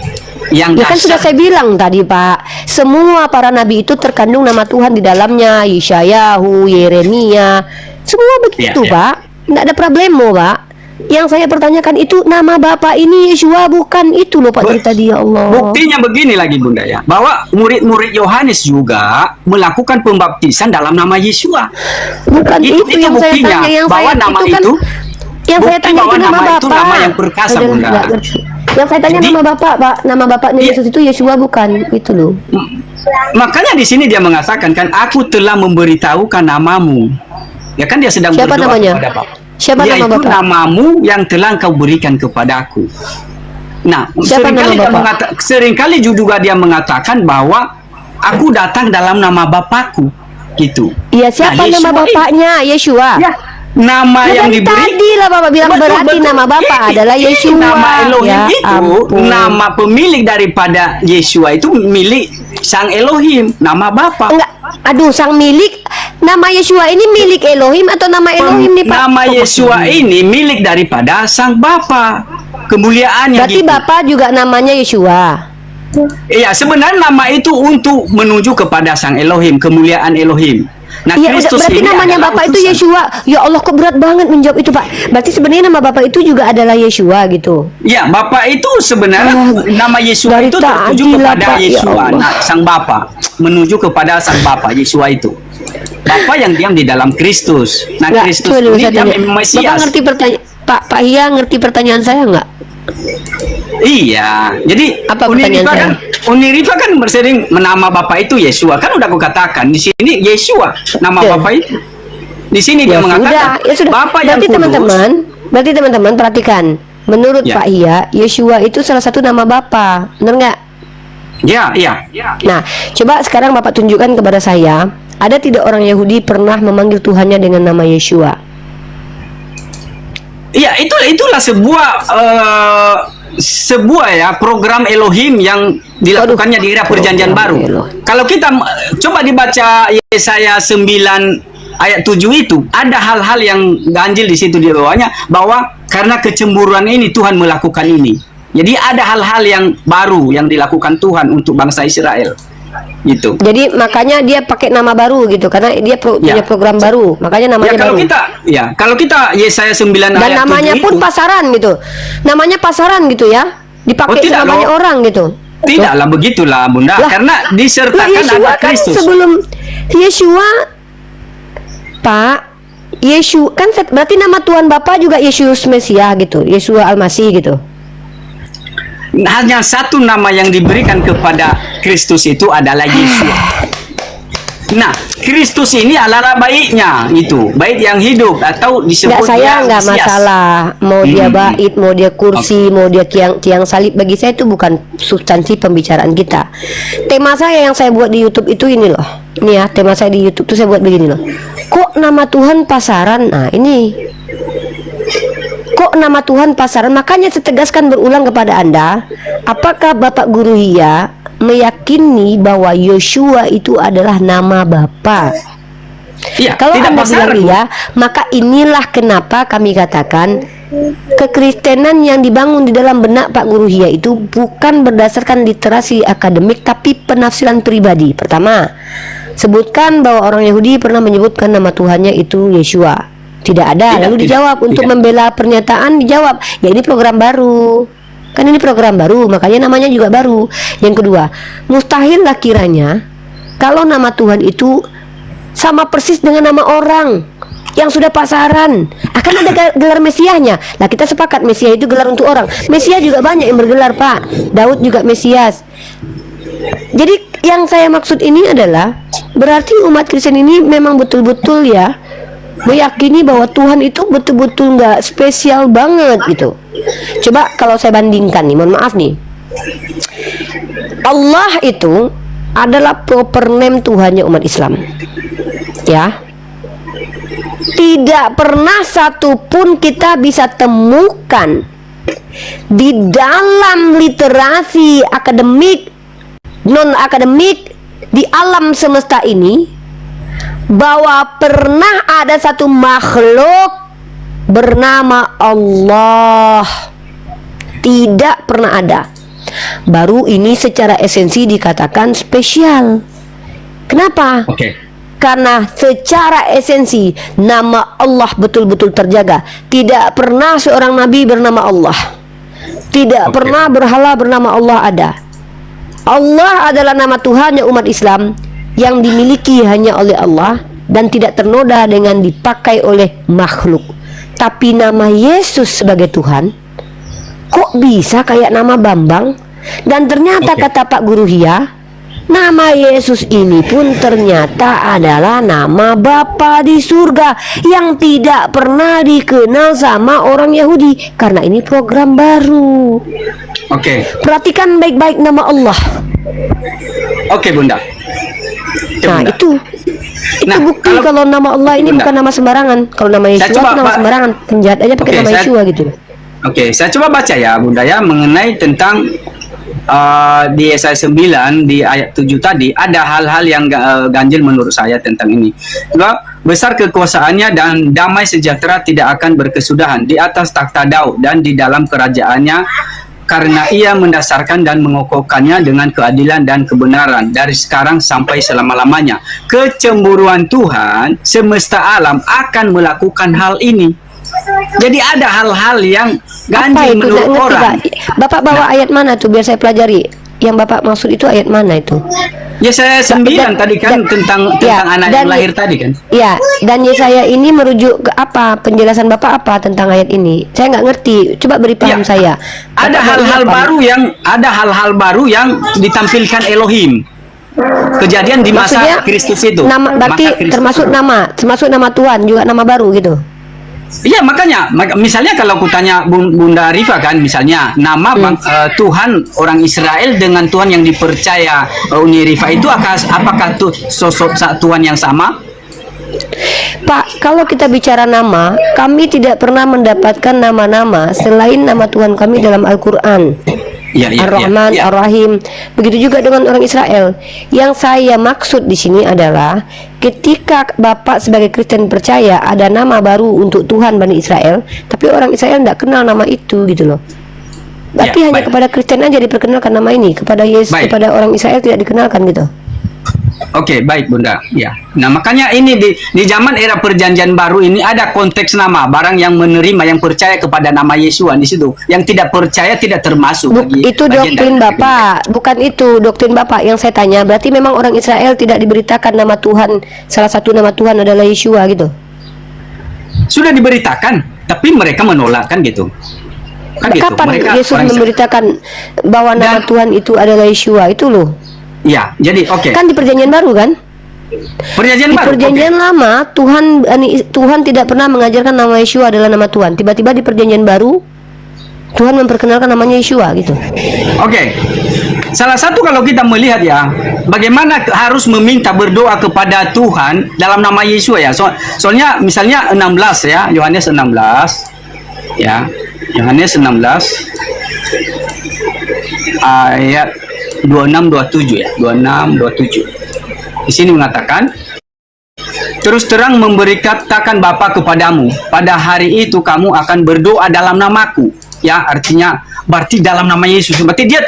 Yang ya kan sudah saya bilang tadi Pak, semua para nabi itu terkandung nama Tuhan di dalamnya. Yeshayahu, Yeremia, semua begitu Pak. Tidak ada problemo Pak. Yang saya pertanyakan itu nama Bapak ini Yeshua bukan, itu loh Pak cerita dia. Allah. Buktinya begini lagi Bunda ya, bahwa murid-murid Yohanes juga melakukan pembaptisan dalam nama Yeshua. Bukan itu yang saya buktinya, tanya, yang bahwa saya nama itu kan, yang saya tanya itu nama Bapak. Itu nama yang perkasa Bunda. Yang saya tanya nama Bapak, Pak, nama Bapaknya Yesus itu Yeshua bukan, itu loh. Makanya di sini dia mengatakan kan, aku telah memberitahukan namamu. Ya kan dia sedang Siapa berdoa namanya? kepada Bapak. Siapa nama Yaitu Bapak? namamu yang telah engkau berikan kepadaku. Nah, seringkali juga dia mengatakan bahwa aku datang dalam nama Bapakku, gitu. Iya, siapa nama Bapaknya? Yeshua. Ya, nama ya, yang diberi. Tadi lah Bapak bilang berarti nama Bapak adalah Yeshua. Nama Elohim ya, itu, ampun. nama pemilik daripada Yeshua itu milik Sang Elohim, nama Bapa. Enggak, aduh, sang milik. Nama Yeshua ini milik Elohim atau nama Elohim nih Pak? Nama Yeshua ini milik daripada Sang Bapa. Kemuliaannya berarti gitu. Bapak juga namanya Yeshua. Iya, sebenarnya nama itu untuk menuju kepada Sang Elohim, kemuliaan Elohim. Nah, Iya, Kristus berarti ini namanya Bapak itu utusan. Yeshua. Ya Allah, kok berat banget menjawab itu Pak. Berarti sebenarnya nama Bapak itu juga adalah Yeshua gitu. Ya, Bapak itu sebenarnya nama Yeshua dari itu tertuju tadi lah, kepada Pak, ya Yeshua, Allah. nah, Sang Bapa, menuju kepada Sang Bapa Yeshua itu. Bapa yang diam di dalam Kristus. Nah, Nggak, Kristus coba dulu ini saya dia tanya. Bapak Mesias. ngerti pertanyaan Pak Hia ngerti pertanyaan saya nggak? Iya, jadi Apa pertanyaan Unirifa kan bersering menama Bapak itu Yeshua. Kan udah aku katakan di sini Yeshua nama Ya. Bapak itu. Di sini dia mengatakan ya sudah. Bapak yang Berarti kudus. berarti teman-teman perhatikan. Menurut Ya. Pak Hia, Yeshua itu salah satu nama Bapa. Benar nggak? Ya, iya. Nah, coba sekarang Bapak tunjukkan kepada saya Ada tidak orang Yahudi pernah memanggil Tuhannya dengan nama Yeshua? Iya, itulah sebuah ya program Elohim yang dilakukannya di era Perjanjian Baru. Kalau kita coba dibaca Yesaya 9 ayat 7 itu, ada hal-hal yang ganjil di situ di bawahnya, bahwa karena kecemburuan ini Tuhan melakukan ini. Jadi ada hal-hal yang baru yang dilakukan Tuhan untuk bangsa Israel. Gitu. Jadi makanya dia pakai nama baru gitu, karena dia punya program baru, makanya namanya kalau baru. Kalau kita Yesaya 9 Dan ayat 7 namanya pun itu, pasaran gitu. Namanya pasaran gitu ya. Dipakai tidak namanya loh. orang gitu. tidaklah begitulah Bunda, karena disertakan Yeshua ada kan Kristus. sebelum Yeshua, Pak, Yeshua kan berarti nama Tuhan Bapa juga Yesus Mesia gitu, Yeshua Al-Masih gitu. Hanya satu nama yang diberikan kepada Kristus itu adalah Yeshua. Nah, Kristus ini adalah baiknya, itu baik yang hidup atau disebut Saya nggak Mesias. masalah mau dia bait, mau dia kursi, mau dia tiang salib. Bagi saya itu bukan substansi pembicaraan kita. Tema saya yang saya buat di YouTube itu ini loh. Ini ya, tema saya di YouTube tuh saya buat begini loh. Kok nama Tuhan pasaran? Nah ini, kok nama Tuhan pasaran? Makanya saya tegaskan berulang kepada Anda, apakah Bapak Guru Hia meyakini bahwa Yeshua itu adalah nama Bapa? Ya, Kalau tidak Anda pasaran. bilang iya, maka inilah kenapa kami katakan kekristenan yang dibangun di dalam benak Pak Guru Hia itu bukan berdasarkan literasi akademik, tapi penafsiran pribadi. Pertama, sebutkan bahwa orang Yahudi pernah menyebutkan nama Tuhannya itu Yeshua. Tidak ada. Lalu dijawab untuk membela pernyataan, dijawab, ya ini program baru. Kan ini program baru, makanya namanya juga baru. Yang kedua, mustahil lah kiranya kalau nama Tuhan itu sama persis dengan nama orang yang sudah pasaran. Akan ada gelar Mesiasnya. Nah, kita sepakat Mesias itu gelar untuk orang. Mesias juga banyak yang bergelar, Pak. Daud juga Mesias. Jadi yang saya maksud ini adalah berarti umat Kristen ini memang betul-betul ya meyakini bahwa Tuhan itu betul-betul nggak spesial banget gitu. Coba kalau saya bandingkan nih, mohon maaf nih, Allah itu adalah proper name Tuhannya umat Islam, ya. Tidak pernah satupun kita bisa temukan di dalam literasi akademik, non akademik di alam semesta ini bahwa pernah ada satu makhluk bernama Allah. Tidak pernah ada. Baru ini secara esensi dikatakan spesial. Kenapa? Karena secara esensi nama Allah betul-betul terjaga. Tidak pernah seorang nabi bernama Allah. Tidak pernah berhala bernama Allah ada. Allah adalah nama Tuhannya umat Islam yang dimiliki hanya oleh Allah dan tidak ternoda dengan dipakai oleh makhluk. Tapi nama Yesus sebagai Tuhan kok bisa kayak nama Bambang? Dan ternyata kata Pak Guru Hia, nama Yesus ini pun ternyata adalah nama Bapa di surga yang tidak pernah dikenal sama orang Yahudi, karena ini program baru. Perhatikan baik-baik nama Allah. Bunda. Nah, itu bukti kalau nama Allah ini bukan nama sembarangan. Kalau nama Yeshua itu nama sembarangan, penjahat aja pakai nama Yeshua gitu. Saya coba baca ya Bunda ya mengenai tentang di Yesaya 9 di ayat 7 tadi ada hal-hal yang ganjil menurut saya tentang ini. Besar kekuasaannya dan damai sejahtera tidak akan berkesudahan di atas takhta Daud dan di dalam kerajaannya, karena ia mendasarkan dan mengokohkannya dengan keadilan dan kebenaran dari sekarang sampai selama-lamanya. Kecemburuan Tuhan semesta alam akan melakukan hal ini. Jadi ada hal-hal yang ganjil menurut orang. Bapak bawa ayat mana tuh biar saya pelajari? Yang Bapak maksud itu ayat mana itu? Yesaya 9 tadi kan tentang anak yang lahir tadi kan? Ya, dan Yesaya ini merujuk ke apa? Penjelasan Bapak apa tentang ayat ini? Saya nggak ngerti. Coba beri paham saya. Ada hal-hal baru yang ditampilkan Elohim. Kejadian di masa Kristus itu. Berarti termasuk nama Tuhan juga nama baru gitu. Iya, makanya misalnya kalau kutanya Bunda Rifa kan, misalnya nama Tuhan orang Israel dengan Tuhan yang dipercaya Uni Rifa itu apakah tuh sosok Tuhan yang sama? Pak, kalau kita bicara nama, kami tidak pernah mendapatkan nama-nama selain nama Tuhan kami dalam Al-Quran. Ar-Rahman, Ar-Rahim. Begitu juga dengan orang Israel. Yang saya maksud di sini adalah ketika Bapak sebagai Kristen percaya ada nama baru untuk Tuhan Bani Israel, tapi orang Israel tidak kenal nama itu gitu loh. Berarti hanya kepada Kristen aja diperkenalkan nama ini, kepada Yesus, kepada orang Israel tidak dikenalkan gitu. Oke, baik Bunda. Ya. Nah, makanya ini di zaman era perjanjian baru ini ada konteks nama, barang yang menerima, yang percaya kepada nama Yesua di situ. Yang tidak percaya tidak termasuk. Itu doktrin Bapak, bukan itu doktrin Bapak yang saya tanya. Berarti memang orang Israel tidak diberitakan nama Tuhan, salah satu nama Tuhan adalah Yesua gitu. Sudah diberitakan, tapi mereka menolak kan gitu. Kan Kapan gitu. Yesus memberitakan bahwa nama Tuhan itu adalah Yesua itu loh? Ya, jadi oke. Kan di perjanjian baru kan? Perjanjian baru. Di perjanjian lama Tuhan tidak pernah mengajarkan nama Yesua adalah nama Tuhan. Tiba-tiba di perjanjian baru Tuhan memperkenalkan namanya Yesua gitu. Oke. Salah satu kalau kita melihat ya, bagaimana harus meminta berdoa kepada Tuhan dalam nama Yesua ya. Soalnya misalnya 16 ya, Yohanes 16 ya. Yohanes 16 ayat 26-27 ya, 26-27. Di sini mengatakan, terus terang katakan Bapa kepadamu, pada hari itu kamu akan berdoa dalam namaku. Ya, artinya berarti dalam nama Yesus. Berarti dia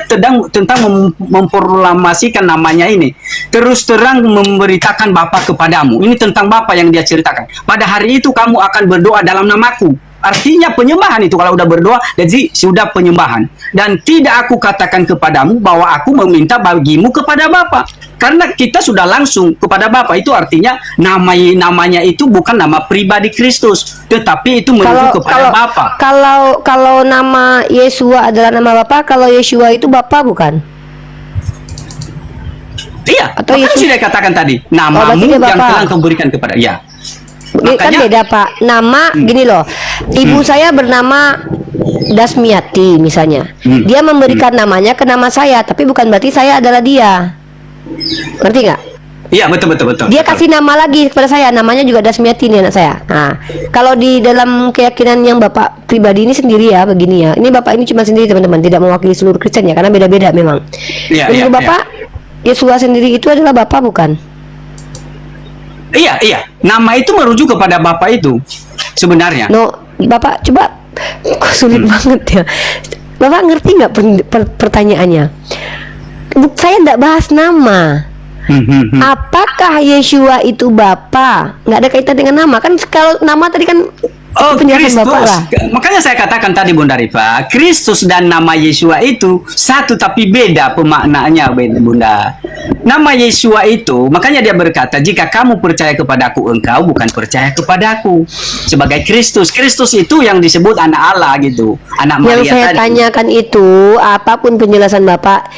tentang memproklamasikan namanya ini. Terus terang memberitakan Bapa kepadamu. Ini tentang Bapa yang dia ceritakan. Pada hari itu kamu akan berdoa dalam namaku. Artinya penyembahan itu, kalau udah berdoa jadi sudah penyembahan. Dan tidak aku katakan kepadamu bahwa aku meminta bagimu kepada Bapa, karena kita sudah langsung kepada Bapa. Itu artinya namanya itu bukan nama pribadi Kristus, tetapi itu menuju kepada Bapa. Kalau nama Yesua adalah nama Bapa, kalau Yesua itu Bapa bukan? Iya, atau Yesus sudah katakan tadi, namamu yang telah kau berikan kepada. Ya. Makanya, kan beda Pak. Nama gini loh. Ibu saya bernama Dasmiati misalnya. Dia memberikan namanya ke nama saya, tapi bukan berarti saya adalah dia. Ngerti nggak? Iya, betul. Dia kasih nama lagi kepada saya, namanya juga Dasmiati nih anak saya. Nah, kalau di dalam keyakinan yang Bapak pribadi ini sendiri ya, begini ya. Ini Bapak ini cuma sendiri teman-teman, tidak mewakili seluruh Kristen ya, karena beda-beda memang. Menurut Bapak, Yesua sendiri itu adalah Bapak bukan? Iya. Nama itu merujuk kepada Bapa itu sebenarnya. No, Bapak coba sulit banget ya. Bapak ngerti nggak pertanyaannya? Saya tidak bahas nama. Apakah Yesua itu Bapa? Nggak ada kaitan dengan nama kan? Kalau nama tadi kan penjelasan Bapak lah. Makanya saya katakan tadi Bunda Rifa, Kristus dan nama Yesua itu satu tapi beda pemaknaannya Bunda. Nama Yesua itu, makanya dia berkata, jika kamu percaya kepadaku, engkau bukan percaya kepadaku. Sebagai Kristus. Kristus itu yang disebut anak Allah gitu. Anak Maria. Yang saya tanyakan itu, apapun penjelasan Bapak,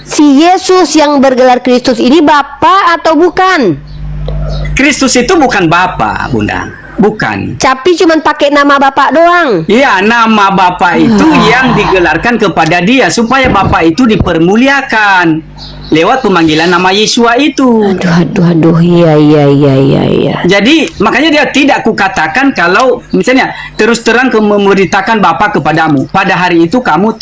si Yesus yang bergelar Kristus ini Bapa atau bukan? Kristus itu bukan Bapa, Bunda. Bukan. Tapi cuma pakai nama Bapak doang. Iya, nama Bapak itu yang digelarkan kepada dia supaya Bapak itu dipermuliakan lewat pemanggilan nama Yesua itu. Aduh, iya. Jadi makanya dia tidak kukatakan kalau misalnya terus terang memberitakan Bapa kepadamu. Pada hari itu kamu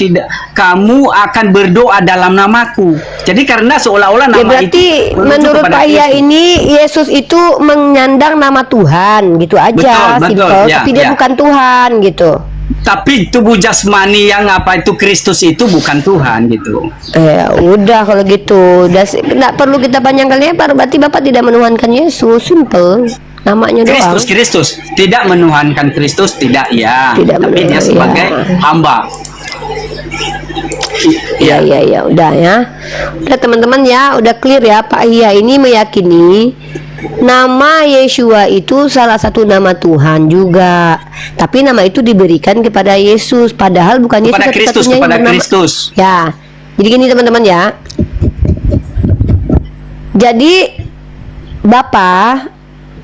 akan berdoa dalam namaku. Jadi karena seolah-olah nama berarti itu menurut Pak Iya ini Yesus itu menyandang nama Tuhan gitu aja, betul, tapi dia bukan Tuhan gitu. Tapi tubuh jasmani yang apa itu Kristus itu bukan Tuhan gitu. Udah kalau gitu, nggak perlu kita panjangkan lebar. Berarti Bapak tidak menuhankan Yesus, simple. Namanya doang. Kristus tidak menuhankan Kristus, tidak ya. Tapi dia sebagai hamba. Iya, udah ya. Udah teman-teman ya, udah clear ya. Pak Iya ini meyakini nama Yesua itu salah satu nama Tuhan juga. Tapi nama itu diberikan kepada Yesus, padahal bukan Yesus kepada Kristus. Ya. Jadi gini teman-teman ya. Jadi Bapa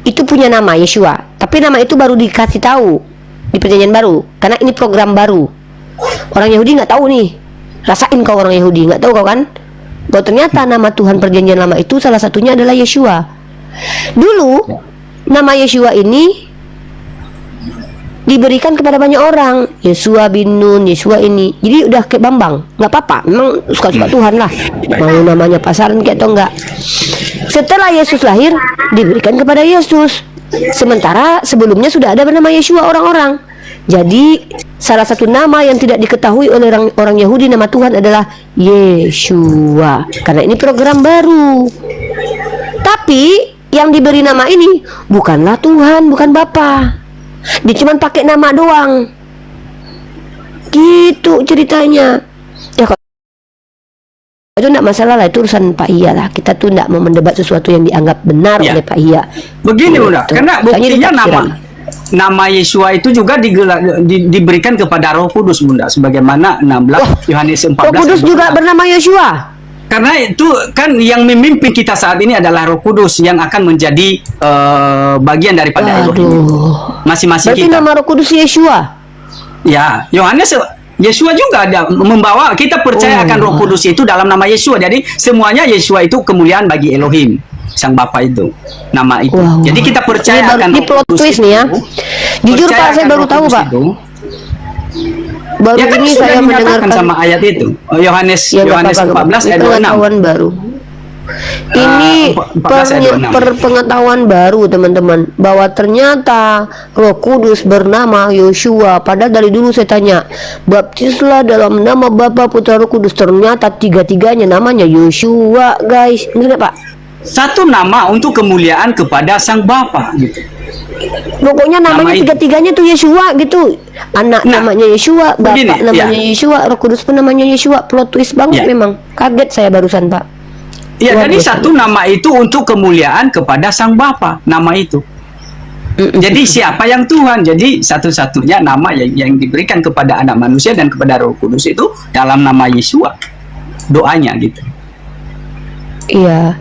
itu punya nama Yesua, Tapi nama itu baru dikasih tahu di perjanjian baru, karena ini program baru. Orang Yahudi nggak tahu nih. Rasain kau orang Yahudi, nggak tahu kau kan? Bahwa ternyata nama Tuhan perjanjian lama itu salah satunya adalah Yeshua. Dulu nama Yeshua ini diberikan kepada banyak orang. Yeshua bin Nun, Yeshua ini. Jadi udah kayak Bambang. Nggak apa-apa, memang suka-suka Tuhan lah. Mau namanya pasaran kayak atau enggak. Setelah Yesus lahir, diberikan kepada Yesus. Sementara sebelumnya sudah ada bernama Yeshua orang-orang. Jadi salah satu nama yang tidak diketahui oleh orang Yahudi nama Tuhan adalah Yeshua. Karena ini program baru. Tapi yang diberi nama ini bukanlah Tuhan, bukan Bapa. Dia cuma pakai nama doang. Gitu ceritanya. Ya kalau itu enggak masalah lah, itu urusan Pak Iya lah. Kita tuh enggak mau mendebat sesuatu yang dianggap benar oleh Pak Iya. Begini Bunda, Gitu. karena Soalnya buktinya ditafsiran. nama Yeshua itu juga diberikan kepada Roh Kudus Bunda, sebagaimana 16 Yohanes 14. Roh Kudus juga bernama Yeshua. Karena itu kan yang memimpin kita saat ini adalah Roh Kudus yang akan menjadi bagian daripada Elohim. Masing-masing Berarti kita. nama Roh Kudus Yeshua. Ya, Yohanes Yeshua juga ada membawa, kita percaya akan Roh Kudus itu dalam nama Yeshua. Jadi semuanya Yeshua itu kemuliaan bagi Elohim, Sang Bapa itu. Nama itu. Wah. Jadi kita percaya Ini baru akan di Roh plot Kudus twist itu. nih ya. Jujur Percaya Pak, saya akan baru Roh tahu Kudus Pak. itu. Baru Ya kan ini sudah saya dinyatakan mendengarkan sama ayat itu. Yohanes Ya, nggak Yohanes apa-apa, 14 ayat 26. pengetahuan baru. Ini 14 ayat 26. pengetahuan baru teman-teman, bahwa ternyata Roh Kudus bernama Yeshua. Padahal dari dulu saya tanya, baptislah dalam nama Bapa, Putra, Roh Kudus. Ternyata tiga-tiganya namanya Yeshua, guys. Benar nggak Pak? Satu nama untuk kemuliaan kepada Sang Bapa gitu. Pokoknya namanya Nama itu. tiga-tiganya tuh Yeshua gitu. Anak Nah, namanya Yeshua, Bapak begini, namanya ya. Yeshua, Roh Kudus pun namanya Yeshua. Plot twist banget Ya. memang. Kaget saya barusan Pak. Ya, Luar jadi biasa. satu nama itu untuk kemuliaan kepada Sang Bapa, nama itu. Jadi siapa yang Tuhan? Jadi satu-satunya nama yang diberikan kepada anak manusia dan kepada Roh Kudus itu dalam nama Yeshua. Doanya gitu. Iya,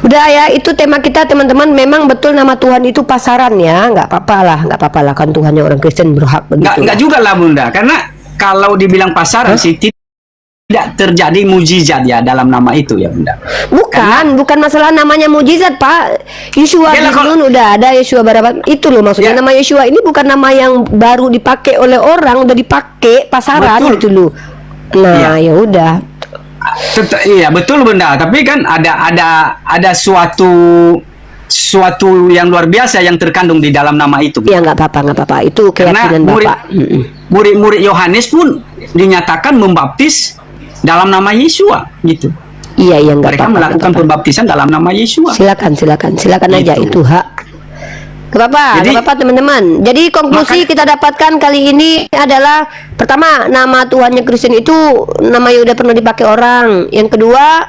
udah ya, itu tema kita teman-teman. Memang betul nama Tuhan itu pasaran ya, nggak apa-apa lah kan Tuhannya orang Kristen berhak begitu. Enggak juga lah Bunda, karena kalau dibilang pasaran sih tidak terjadi mujizat ya dalam nama itu ya Bunda. Bukan masalah namanya mujizat Pak. Yeshua Yalah, bin Nun udah ada, Yeshua Barabas itu loh maksudnya. Ya. Nama Yeshua ini bukan nama yang baru dipakai oleh orang, udah dipakai pasaran Betul. gitu loh. Nah ya udah. Iya betul Bunda, tapi kan ada suatu yang luar biasa yang terkandung di dalam nama itu. Ya nggak apa-apa, itu Karena keyakinan Bapak. murid-murid Yohanes pun dinyatakan membaptis dalam nama Yeshua gitu. Iya nggak Mereka apa-apa. melakukan pembaptisan dalam nama Yeshua. Silakan aja, Gitu. itu hak. Gak apa-apa teman-teman. Jadi konklusi kita dapatkan kali ini adalah, pertama, nama Tuhannya Kristen itu nama yang udah pernah dipakai orang. Yang kedua,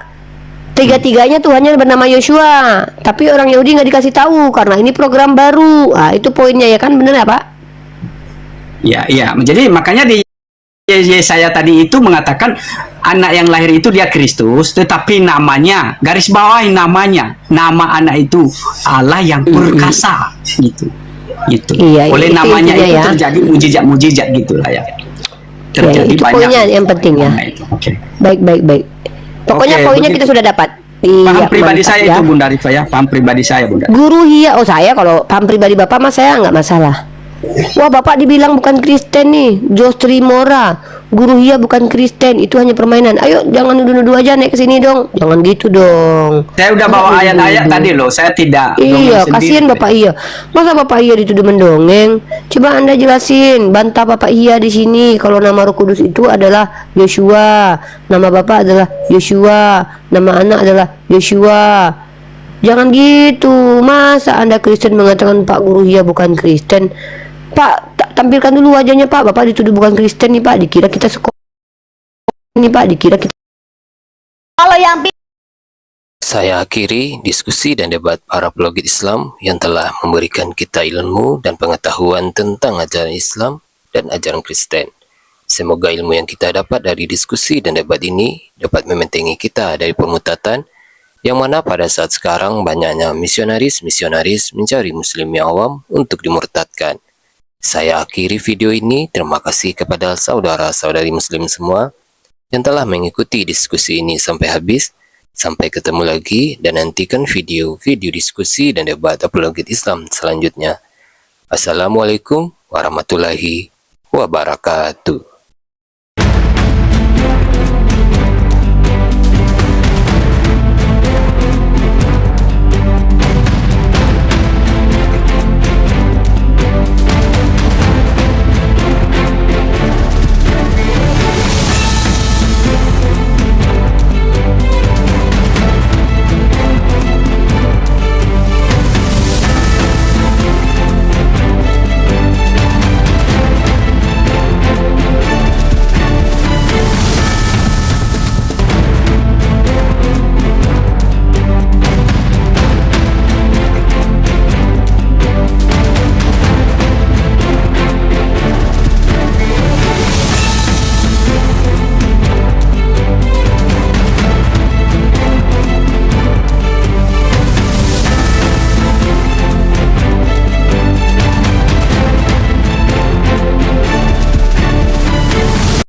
tiga-tiganya Tuhannya bernama Yeshua. Tapi orang Yahudi nggak dikasih tahu karena ini program baru. Ah, itu poinnya ya kan, bener ya Pak? Iya. Jadi makanya di Yesaya tadi itu mengatakan anak yang lahir itu dia Kristus, tetapi namanya, garis bawahi namanya, nama anak itu Allah yang perkasa gitu. Iya, Oleh itu namanya intinya itu ya. terjadi mujizat-mujizat gitulah ya. itu poinnya yang penting ya. Nah, itu. Oke. Baik. Pokoknya Oke, poinnya begitu. kita sudah dapat. Paham Iya, pribadi mantap saya ya. itu Bunda Rifa ya, paham pribadi saya Bunda. Guru Hia, saya kalau paham pribadi Bapak mas saya nggak masalah. Wah Bapak dibilang bukan Kristen nih, Jos Trimora, Guru Hia bukan Kristen, itu hanya permainan. Ayo jangan nuduh-nuduh aja, naik ke sini dong, jangan gitu dong. Saya udah bawa ayat-ayat tadi loh, saya tidak Iya, dongeng sendiri. kasihan Bapak Iya. Masa Bapak Iya dituduh mendongeng? Coba Anda jelasin, bantah Bapak Iya di sini kalau nama Roh Kudus itu adalah Yeshua, nama Bapak adalah Yeshua, nama anak adalah Yeshua. Jangan gitu. Masa Anda Kristen mengatakan Pak Guru Iya bukan Kristen? Pak, tampilkan dulu wajahnya Pak. Bapak dituduh bukan Kristen nih Pak. Dikira kita sekolah ini Pak. Dikira kita. Kalau yang Saya akhiri diskusi dan debat para pelogit Islam yang telah memberikan kita ilmu dan pengetahuan tentang ajaran Islam dan ajaran Kristen. Semoga ilmu yang kita dapat dari diskusi dan debat ini dapat membentengi kita dari pemutatan yang mana pada saat sekarang banyaknya misionaris-misionaris mencari muslim yang awam untuk dimurtadkan. Saya akhiri video ini. Terima kasih kepada saudara-saudari muslim semua yang telah mengikuti diskusi ini sampai habis. Sampai ketemu lagi dan nantikan video-video diskusi dan debat apologet Islam selanjutnya. Assalamualaikum warahmatullahi wabarakatuh.